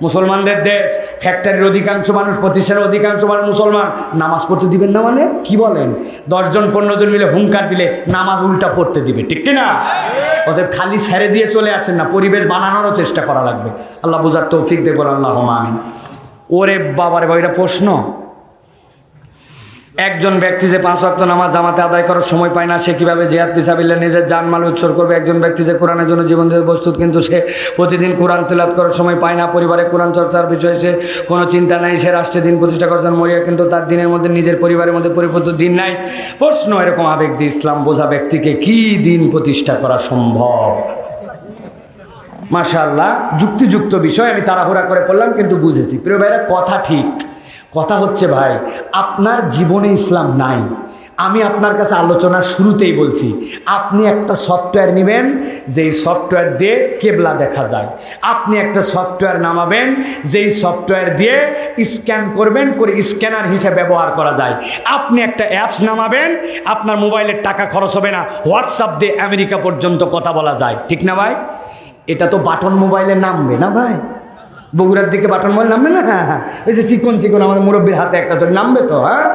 মুসলমানদের দেশ, ফ্যাক্টরির অধিকাংশ মানুষ, প্রতিষ্ঠানের অধিকাংশ মানুষ মুসলমান, নামাজ পড়তে দিবেন না মানে কি বলেন? 10 জন 15 জন মিলে হুঙ্কার দিলে নামাজ উল্টা পড়তে দিবে, ঠিক কিনা? অতএব খালি ছেড়ে দিয়ে চলে আসেন না, পরিবেশ বানানোরও চেষ্টা করা লাগবে। আল্লাহ বুঝার তৌফিক দেব, আল্লাহুম্মা আমিন। ওরে বাবারে ভাই, এটা প্রশ্ন। একজন ব্যক্তি যে 5 ওয়াক্ত নামাজ জামাতে আদায় করার সময় পায় না, সে কিভাবে জিহাদ ফিসাবিল্লাহ নিজের জানমাল উৎসর্গ করবে? একজন ব্যক্তি যে কোরআনের জন্য জীবন দিতে প্রস্তুত, কিন্তু সে প্রতিদিন কোরআন তেলাওয়াত করার সময় পায় না, পরিবারে কোরআন চর্চার বিষয়ে সে কোনো চিন্তা নাই, সে রাষ্ট্রে দিন প্রতিষ্ঠা করার জন্য মরিয়া, কিন্তু তার দিনের মধ্যে নিজের পরিবারের মধ্যে পরিপূর্ণ দিন নাই। প্রশ্ন, এরকম আবেগ দিয়ে ইসলাম বোঝা ব্যক্তিকে কি দিন প্রতিষ্ঠা করা সম্ভব? মাশাআল্লাহ, যুক্তিযুক্ত বিষয়। আমি তাড়াহুড়া করে পড়লাম কিন্তু বুঝেছি। প্রিয় ভাইরা, কথা ঠিক। কথা হচ্ছে ভাই, আপনার জীবনে ইসলাম নাই। আমি আপনার কাছে আলোচনার শুরুতেই বলছি, আপনি একটা সফটওয়্যার নেবেন, যেই সফটওয়্যার দিয়ে কেবলা দেখা যায়। আপনি একটা সফটওয়্যার নামাবেন, যেই সফটওয়্যার দিয়ে স্ক্যান করবেন, করে স্ক্যানার হিসেবে ব্যবহার করা যায়। আপনি একটা অ্যাপস নামাবেন, আপনার মোবাইলের টাকা খরচ হবে না, হোয়াটসঅ্যাপ দিয়ে আমেরিকা পর্যন্ত কথা বলা যায়, ঠিক না ভাই? এটা তো বাটন মোবাইলে নামবে না ভাই? বগুড়ার দিকে বাটন মোবাইল নামবে না? হ্যাঁ হ্যাঁ, এই যে চিকন চিকন আমার মুরব্বীর হাতে একটা চলে নামবে তো। হ্যাঁ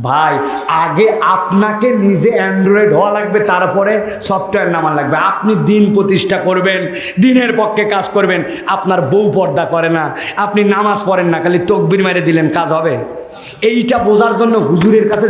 ভাই, আগে আপনাকে নিজে অ্যান্ড্রয়েড হওয়া লাগবে, তারপরে সফটওয়্যার নামা লাগবে। আপনি দিন প্রতিষ্ঠা করবেন, দিনের পক্ষে কাজ করবেন, আপনার বউ পর্দা করে না, আপনি নামাজ পড়েন না, খালি তকবির মেরে দিলেন, কাজ হবে? এইটা বোঝার জন্য হুজুরের কাছে